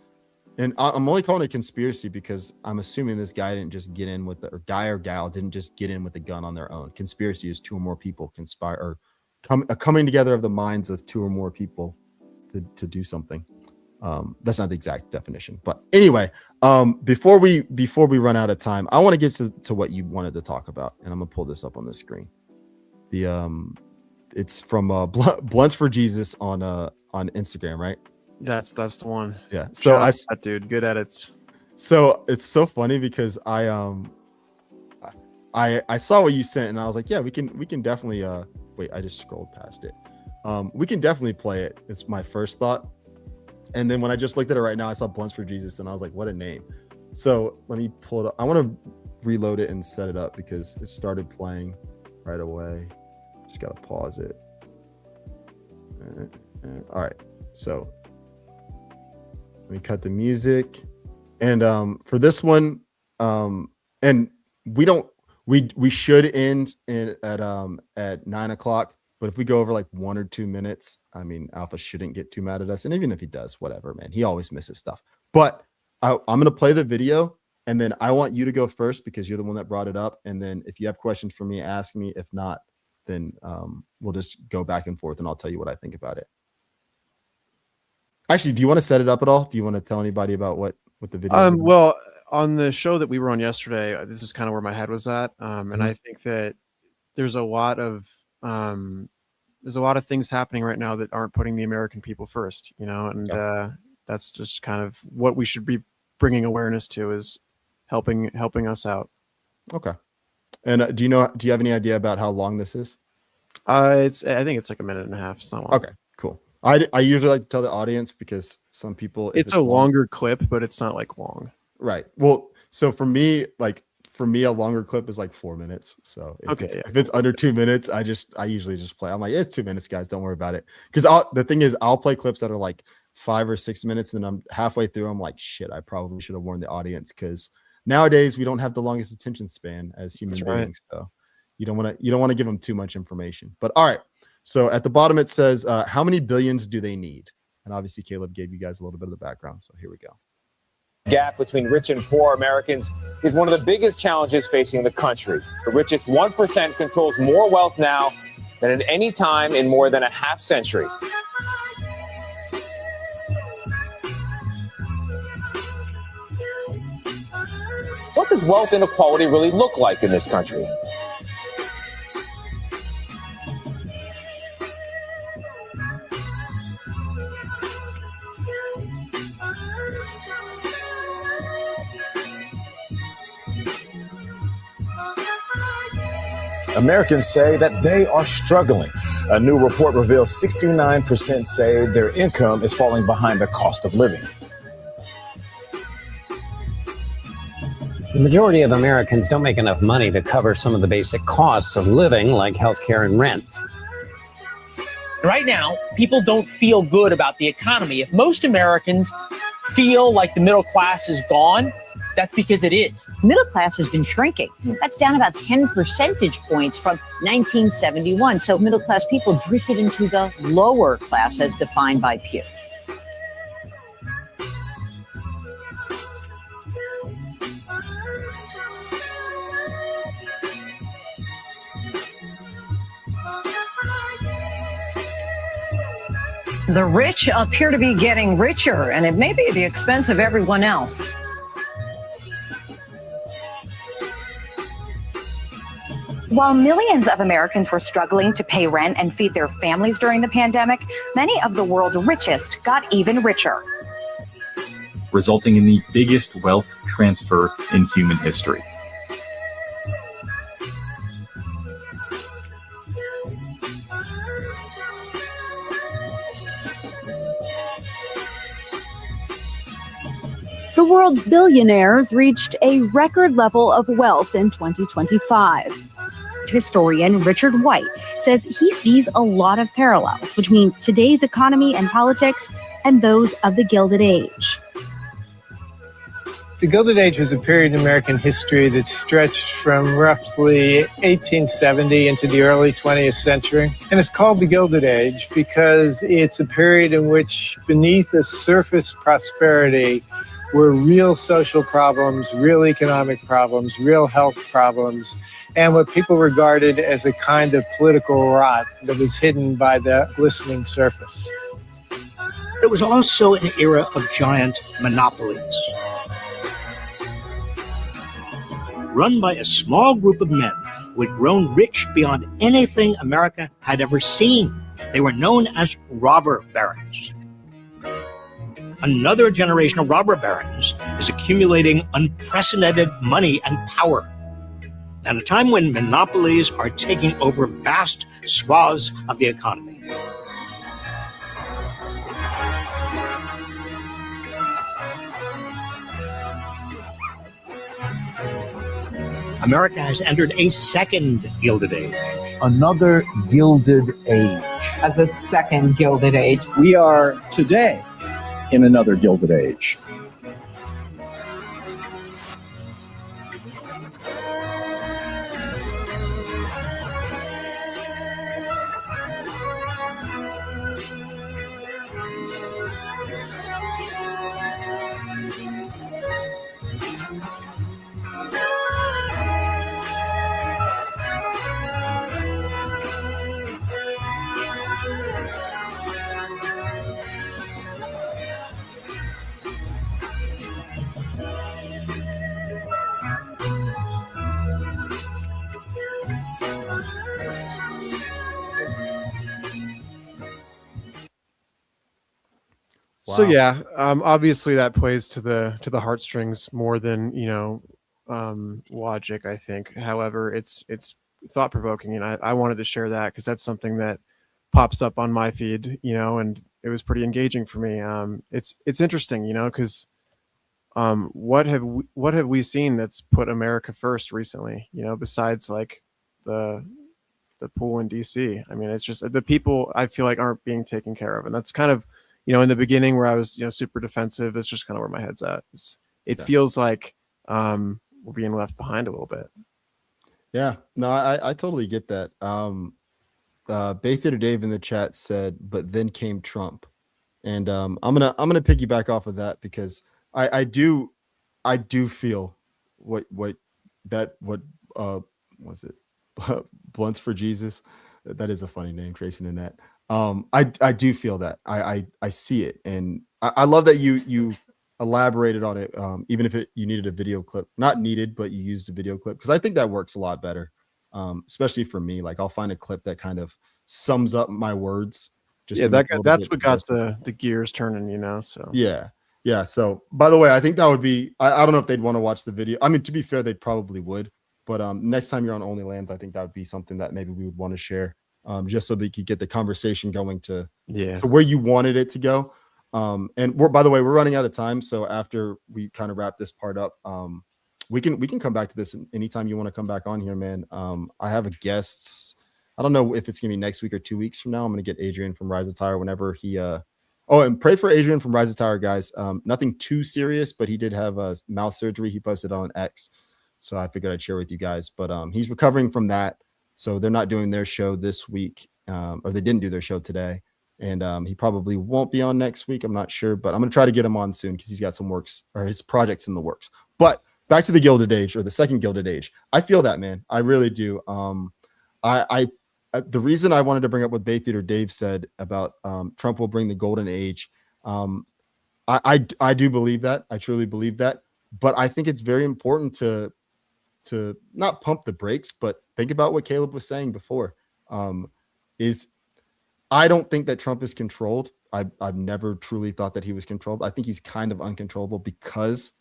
and I'm only calling it a conspiracy because I'm assuming this guy didn't just get in with or guy or gal didn't just get in with a gun on their own. Conspiracy is two or more people conspire or coming together of the minds of two or more people to do something. That's not the exact definition, but anyway, before we run out of time, I want to get to what you wanted to talk about, and I'm gonna pull this up on the screen. It's from Blunts for Jesus on Instagram, right? That's the one. Yeah. So that dude, good edits. So it's so funny because I saw what you sent and I was like, yeah, we can definitely wait, I just scrolled past it. We can definitely play it. It's my first thought. And then when I just looked at it right now, I saw Blunts for Jesus and I was like, what a name. So let me pull it up. I want to reload it and set it up because it started playing right away. Just got to pause it. All right. So let me cut the music. And for this one, and we should end at 9:00. But if we go over like 1 or 2 minutes, I mean, Alpha shouldn't get too mad at us. And even if he does, whatever, man, he always misses stuff. But I'm going to play the video and then I want you to go first because you're the one that brought it up. And then if you have questions for me, ask me. If not, then we'll just go back and forth and I'll tell you what I think about it. Actually, do you want to set it up at all? Do you want to tell anybody about what the video is? Well, on the show that we were on yesterday, this is kind of where my head was at. And I think that there's a lot of things happening right now that aren't putting the American people first, you know, and that's just kind of what we should be bringing awareness to is helping us out. Okay. And do you have any idea about how long this is? I think it's like 1.5 minutes. It's not long. Okay, cool. I usually like to tell the audience because some people, it's a longer clip, but it's not like long. Right. Well, so for me, a longer clip is like 4 minutes. So if it's under 2 minutes, I usually just play. I'm like, it's 2 minutes, guys. Don't worry about it. Because the thing is, I'll play clips that are like 5 or 6 minutes, and I'm halfway through. I'm like, shit, I probably should have warned the audience because nowadays we don't have the longest attention span as human beings. So you don't want to give them too much information. But all right. So at the bottom it says, how many billions do they need? And obviously Caleb gave you guys a little bit of the background. So here we go. Gap between rich and poor Americans is one of the biggest challenges facing the country. The richest 1% controls more wealth now than at any time in more than a half century. What does wealth inequality really look like in this country? Americans say that they are struggling. A new report reveals 69% say their income is falling behind the cost of living. The majority of Americans don't make enough money to cover some of the basic costs of living, like healthcare and rent. Right now, people don't feel good about the economy. If most Americans feel like the middle class is gone, that's because it is. Middle class has been shrinking. That's down about 10 percentage points from 1971. So middle class people drifted into the lower class as defined by Pew. The rich appear to be getting richer, and it may be at the expense of everyone else. While millions of Americans were struggling to pay rent and feed their families during the pandemic, many of the world's richest got even richer. resulting in the biggest wealth transfer in human history. The world's billionaires reached a record level of wealth in 2025. Historian Richard White says he sees a lot of parallels between today's economy and politics and those of the Gilded Age. The Gilded Age was a period in American history that stretched from roughly 1870 into the early 20th century. And it's called the Gilded Age because it's a period in which beneath the surface prosperity were real social problems, real economic problems, real health problems, and what people regarded as a kind of political rot that was hidden by the glistening surface. It was also an era of giant monopolies, run by a small group of men who had grown rich beyond anything America had ever seen. They were known as robber barons. Another generation of robber barons is accumulating unprecedented money and power at a time when monopolies are taking over vast swaths of the economy. America has entered a second Gilded Age. Another Gilded Age. As a second Gilded Age. We are today in another Gilded Age. So yeah, obviously that plays to the heartstrings more than logic, I think. However, it's thought provoking, and I wanted to share that because that's something that pops up on my feed, and it was pretty engaging for me. It's interesting, because what have we seen that's put America first recently? Besides like the pool in DC. I mean, it's just the people I feel like aren't being taken care of, and that's kind of in the beginning where I was super defensive. It's just kind of where my head's at. It feels like we're being left behind a little bit. Yeah, no, I totally get that. Bay Theater Dave in the chat said, "But then came Trump," and I'm gonna piggyback off of that because I do feel what was it? Blunts for Jesus. That is a funny name, Tracy Nanette. I do feel that. I see it, and I love that you elaborated on it. Even if you needed a video clip, not needed, but you used a video clip because I think that works a lot better. Especially for me, like I'll find a clip that kind of sums up my words. That's what got the gears turning, So yeah. So by the way, I think that would be. I don't know if they'd want to watch the video. I mean, to be fair, they probably would. But next time you're on OnlyLands, I think that would be something that maybe we would want to share. Just so we could get the conversation going to where you wanted it to go. And by the way, we're running out of time. So after we kind of wrap this part up, we can come back to this anytime you want to come back on here, man. I have a guest. I don't know if it's gonna be next week or 2 weeks from now. I'm gonna get Adrian from Rise Attire whenever he and pray for Adrian from Rise Attire, guys. Nothing too serious, but he did have a mouth surgery. He posted on X. So I figured I'd share with you guys, but he's recovering from that. So they're not doing their show this week, or they didn't do their show today. And he probably won't be on next week. I'm not sure, but I'm going to try to get him on soon because he's got some works or his projects in the works. But back to the Gilded Age or the second Gilded Age. I feel that, man. I really do. The reason I wanted to bring up what Bay Theater Dave said about Trump will bring the Golden Age. I do believe that. I truly believe that. But I think it's very important to not pump the brakes, but think about what Caleb was saying before. Is I don't think that Trump is controlled. I've never truly thought that he was controlled. I think he's kind of uncontrollable because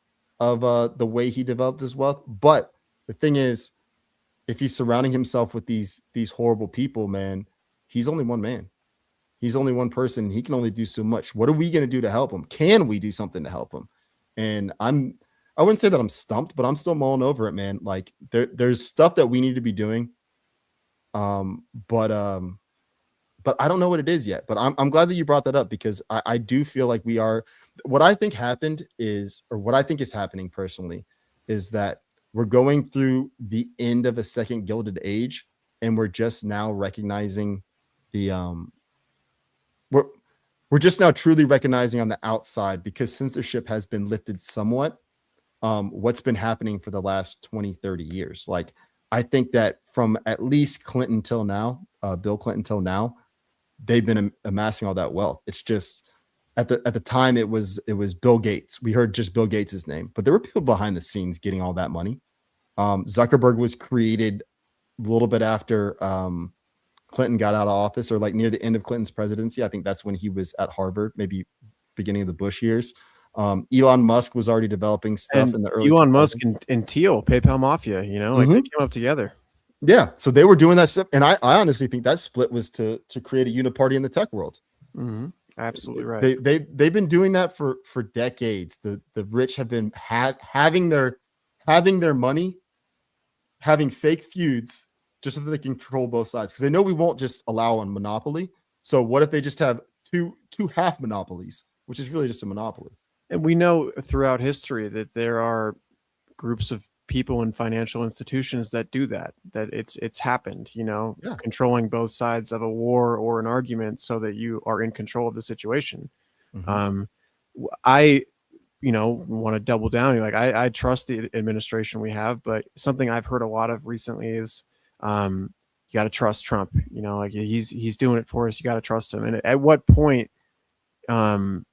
of the way he developed his wealth. But the thing is, if he's surrounding himself with these horrible people, man, he's only one man. He's only one person. He can only do so much. What are we going to do to help him? Can we do something to help him? And I wouldn't say that I'm stumped, but I'm still mulling over it, man. Like there's stuff that we need to be doing. But I don't know what it is yet. But I'm glad that you brought that up, because I do feel like we are. What I think happened is, or what I think is happening personally, is that we're going through the end of a second Gilded Age, and we're just now recognizing the we're just now truly recognizing on the outside, because censorship has been lifted somewhat, what's been happening for the last 20, 30 years. Like, I think that from at least Clinton till now, Bill Clinton till now, they've been amassing all that wealth. It's just at the time it was Bill Gates. We heard just Bill Gates' name, but there were people behind the scenes getting all that money. Zuckerberg was created a little bit after Clinton got out of office, or like near the end of Clinton's presidency. I think that's when he was at Harvard, maybe beginning of the Bush years. Elon Musk was already developing stuff in the early Elon 2000s. Musk and Thiel, PayPal Mafia, like they came up together. Yeah, so they were doing that stuff, and I honestly think that split was to create a uniparty in the tech world. Mm-hmm. Absolutely right. They've been doing that for decades. The rich have been having their money, having fake feuds, just so that they can control both sides, because they know we won't just allow a monopoly. So what if they just have two half monopolies, which is really just a monopoly? And we know throughout history that there are groups of people in financial institutions that do that it's happened, controlling both sides of a war or an argument so that you are in control of the situation. Mm-hmm. I want to double down. Like I trust the administration we have, but something I've heard a lot of recently is you got to trust Trump. Like he's doing it for us. You got to trust him. And at what point, I'm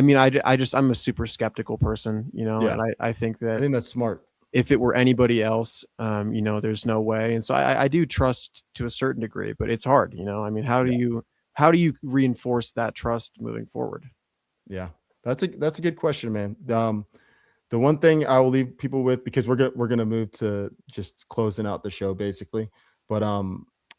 a super skeptical person, and I think that's smart. If it were anybody else, there's no way. And so I do trust to a certain degree, but it's hard, how do you reinforce that trust moving forward? Yeah, that's a good question, man. The one thing I will leave people with, because we're gonna move to just closing out the show basically, but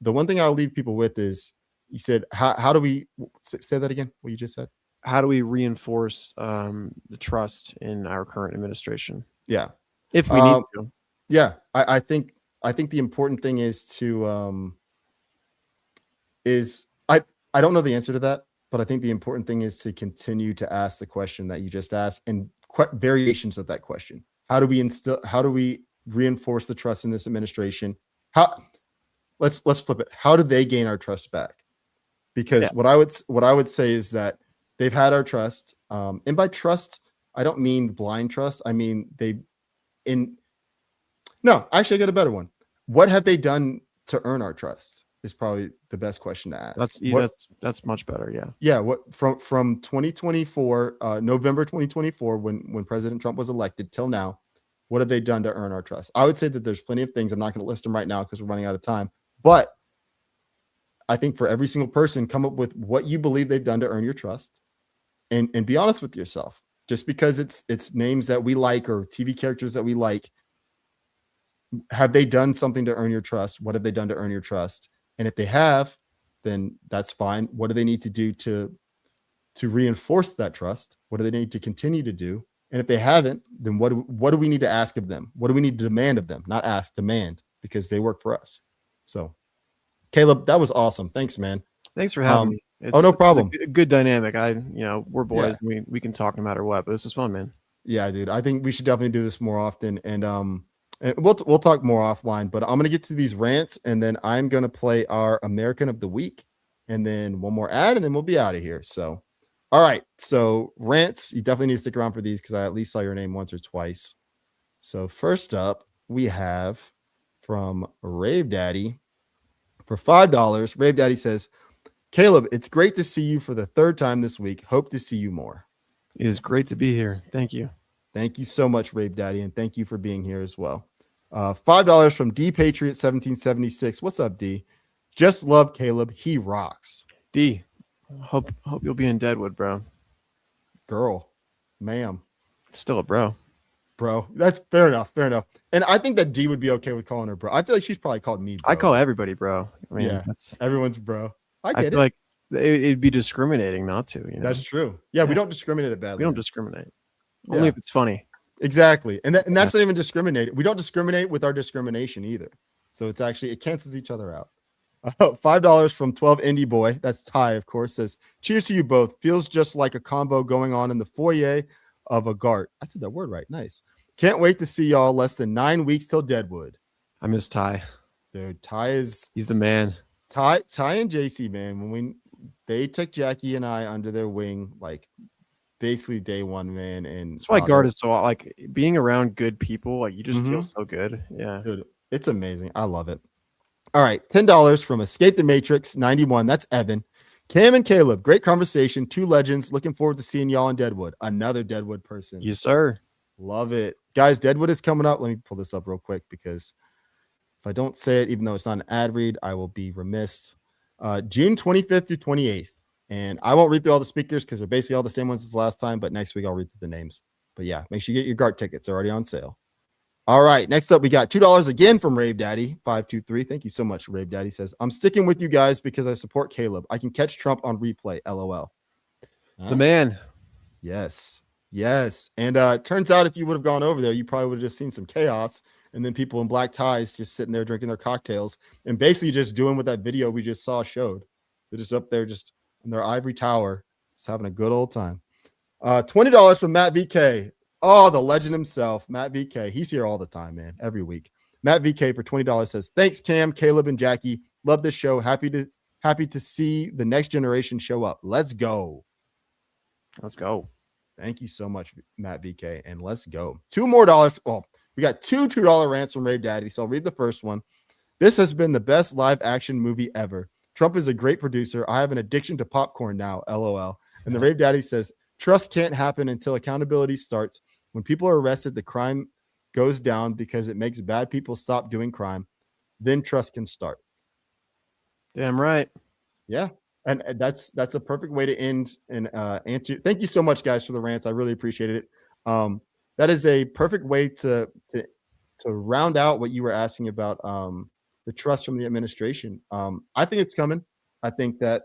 the one thing I'll leave people with is, you said, how do we say that again? What you just said? How do we reinforce the trust in our current administration? Yeah, if we need to. Yeah, I think the important thing is to I don't know the answer to that, but I think the important thing is to continue to ask the question that you just asked, and variations of that question. How do we reinforce the trust in this administration? Let's flip it. How do they gain our trust back? Because what I would say is that they've had our trust, and by trust, I don't mean blind trust. I mean actually I got a better one. What have they done to earn our trust is probably the best question to ask. That's much better. Yeah. Yeah. What from 2024, November 2024, when President Trump was elected till now, what have they done to earn our trust? I would say that there's plenty of things. I'm not going to list them right now because we're running out of time, but I think for every single person, come up with what you believe they've done to earn your trust, and be honest with yourself. Just because it's names that we like or TV characters that we like, have they done something to earn your trust? What have they done to earn your trust? And if they have, then that's fine. What do they need to do to reinforce that trust? What do they need to continue to do? And if they haven't, then what do we need to ask of them? What do we need to demand of them? Not ask, demand, because they work for us. So, Caleb, that was awesome. Thanks, man. Thanks for having me. No problem. It's a good dynamic. We're boys. Yeah. We can talk no matter what, but this was fun, man. Yeah, dude. I think we should definitely do this more often. And we'll talk more offline, but I'm going to get to these rants, and then I'm going to play our American of the Week, and then one more ad, and then we'll be out of here. So, all right. So rants, you definitely need to stick around for these, because I at least saw your name once or twice. So first up, we have from Rave Daddy for $5. Rave Daddy says, Caleb, it's great to see you for the third time this week. Hope to see you more. It is great to be here. Thank you. Thank you so much, Rave Daddy, and thank you for being here as well. $5 from D Patriot 1776. What's up, D? Just love Caleb. He rocks. D, hope you'll be in Deadwood, bro. Girl, ma'am. Still a bro. Bro, that's fair enough. Fair enough. And I think that D would be okay with calling her bro. I feel like she's probably called me bro. I call everybody bro. I mean, yeah, that's everyone's bro. I feel get it. like it'd be discriminating not to. You know, that's true. Yeah, we don't discriminate at Badlands. We don't discriminate. Only if it's funny. Exactly. And that's not even discriminating. We don't discriminate with our discrimination either. So it's actually, it cancels each other out. $5 from 12 Indie Boy. That's Ty, of course, says, cheers to you both. Feels just like a combo going on in the foyer of a GART. I said that word right. Nice. Can't wait to see y'all. Less than 9 weeks till Deadwood. I miss Ty. Dude, he's the man. Ty and JC, man, when they took Jackie and I under their wing, like basically day one, man. And that's why GART is so, like, being around good people, like you just feel so good. Yeah. Dude, it's amazing. I love it. All right, $10 from Escape the Matrix 91. That's Evan. Cam and Caleb, great conversation. Two legends. Looking forward to seeing y'all in Deadwood. Another Deadwood person. Yes, sir. Love it. Guys, Deadwood is coming up. Let me pull this up real quick because if I don't say it, even though it's not an ad read, I will be remiss. June 25th through 28th. And I won't read through all the speakers because they're basically all the same ones as last time, but next week I'll read through the names. But yeah, make sure you get your GART tickets. They're already on sale. All right, next up, we got $2 again from Rave Daddy 523. Thank you so much. Rave Daddy says, I'm sticking with you guys because I support Caleb. I can catch Trump on replay. LOL. The man. Yes. And it turns out if you would have gone over there, you probably would have just seen some chaos and then people in black ties just sitting there drinking their cocktails and basically just doing what that video we just saw showed. They're just up there just in their ivory tower, just having a good old time. $20 from Matt VK. Oh, the legend himself, Matt VK. He's here all the time, man, every week. Matt VK for $20 says, thanks, Cam, Caleb, and Jackie. Love this show. Happy to see the next generation show up. Let's go. Let's go. Thank you so much, Matt VK. And let's go. $2 more. Well, we got two $2 rants from Rave Daddy. So I'll read the first one. This has been the best live action movie ever. Trump is a great producer. I have an addiction to popcorn now. LOL. And the Rave Daddy says, trust can't happen until accountability starts. When people are arrested, the crime goes down because it makes bad people stop doing crime. Then trust can start. Damn right. Yeah. And that's a perfect way to end and answer. Thank you so much, guys, for the rants. I really appreciated it. That is a perfect way to round out what you were asking about the trust from the administration. I think it's coming. I think that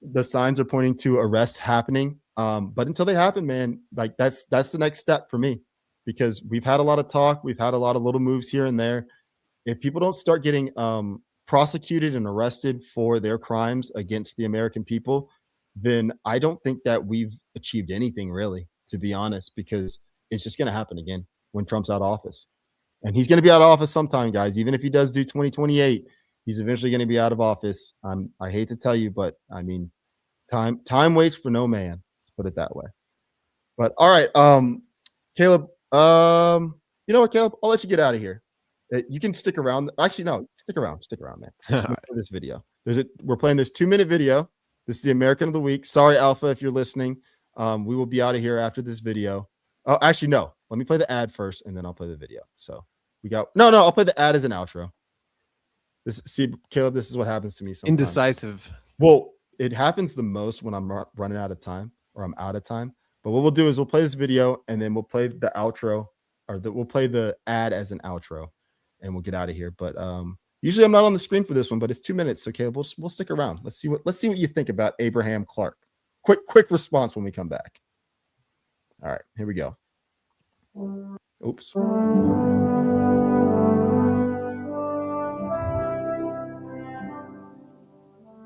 the signs are pointing to arrests happening. But until they happen, man, like that's the next step for me, because we've had a lot of talk. We've had a lot of little moves here and there. If people don't start getting prosecuted and arrested for their crimes against the American people, then I don't think that we've achieved anything really, to be honest, because it's just going to happen again when Trump's out of office. And he's going to be out of office sometime, guys. Even if he does do 2028, he's eventually going to be out of office. I hate to tell you, but I mean, time waits for no man. Put it that way. But all right, Caleb, you know what, Caleb, I'll let you get out of here. You can stick around. Actually, no, stick around, man. For this video, we're playing this 2-minute video. This is the American of the Week. Sorry, Alpha, if you're listening. We will be out of here after this video. Oh, actually, no, let me play the ad first and then I'll play the video. So we got I'll play the ad as an outro. See, Caleb, this is what happens to me sometimes. Indecisive. Well, it happens the most when I'm running out of time. Or I'm out of time. But what we'll do is we'll play this video and then we'll play the outro, or we'll play the ad as an outro, and we'll get out of here. But usually I'm not on the screen for this one, but it's 2 minutes. So Caleb, we'll stick around. Let's see what you think about Abraham Clark. Quick response when we come back. All right, here we go. Oops.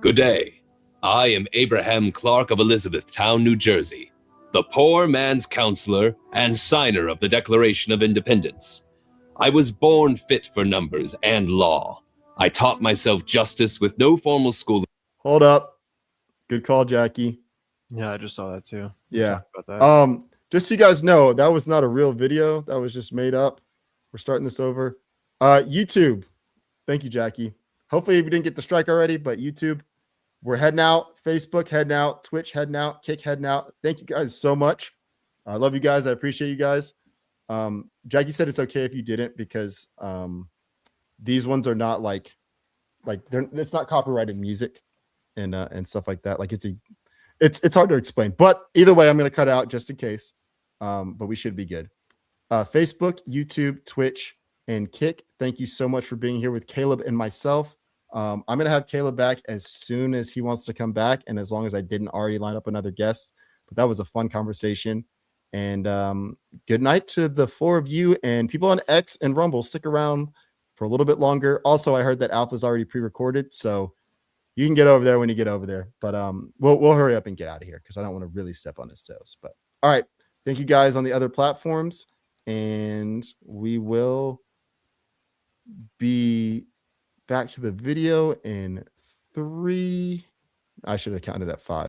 Good day. I am Abraham Clark of Elizabethtown, New Jersey, the poor man's counselor and signer of the Declaration of Independence. I was born fit for numbers and law. I taught myself justice with no formal schooling. Hold up. Good call, Jackie. Yeah, I just saw that too. Yeah. About that. Just so you guys know, that was not a real video. That was just made up. We're starting this over. YouTube. Thank you, Jackie. Hopefully we didn't get the strike already, but YouTube. We're heading out. Facebook heading out. Twitch heading out. Kick heading out. Thank you guys so much. I love you guys. I appreciate you guys. Jackie said it's okay if you didn't, because these ones are not like like it's not copyrighted music and stuff like that. Like it's hard to explain, but either way, I'm going to cut out just in case. But we should be good. Facebook, YouTube, Twitch, and Kick. Thank you so much for being here with Caleb and myself. I'm going to have Caleb back as soon as he wants to come back, and as long as I didn't already line up another guest. But that was a fun conversation. And good night to the 4 of you and people on X and Rumble. Stick around for a little bit longer. Also, I heard that Alpha's already pre-recorded, so you can get over there when you get over there. But we'll hurry up and get out of here because I don't want to really step on his toes. But all right, thank you guys on the other platforms, and we will be back to the video in 3. I should have counted at 5.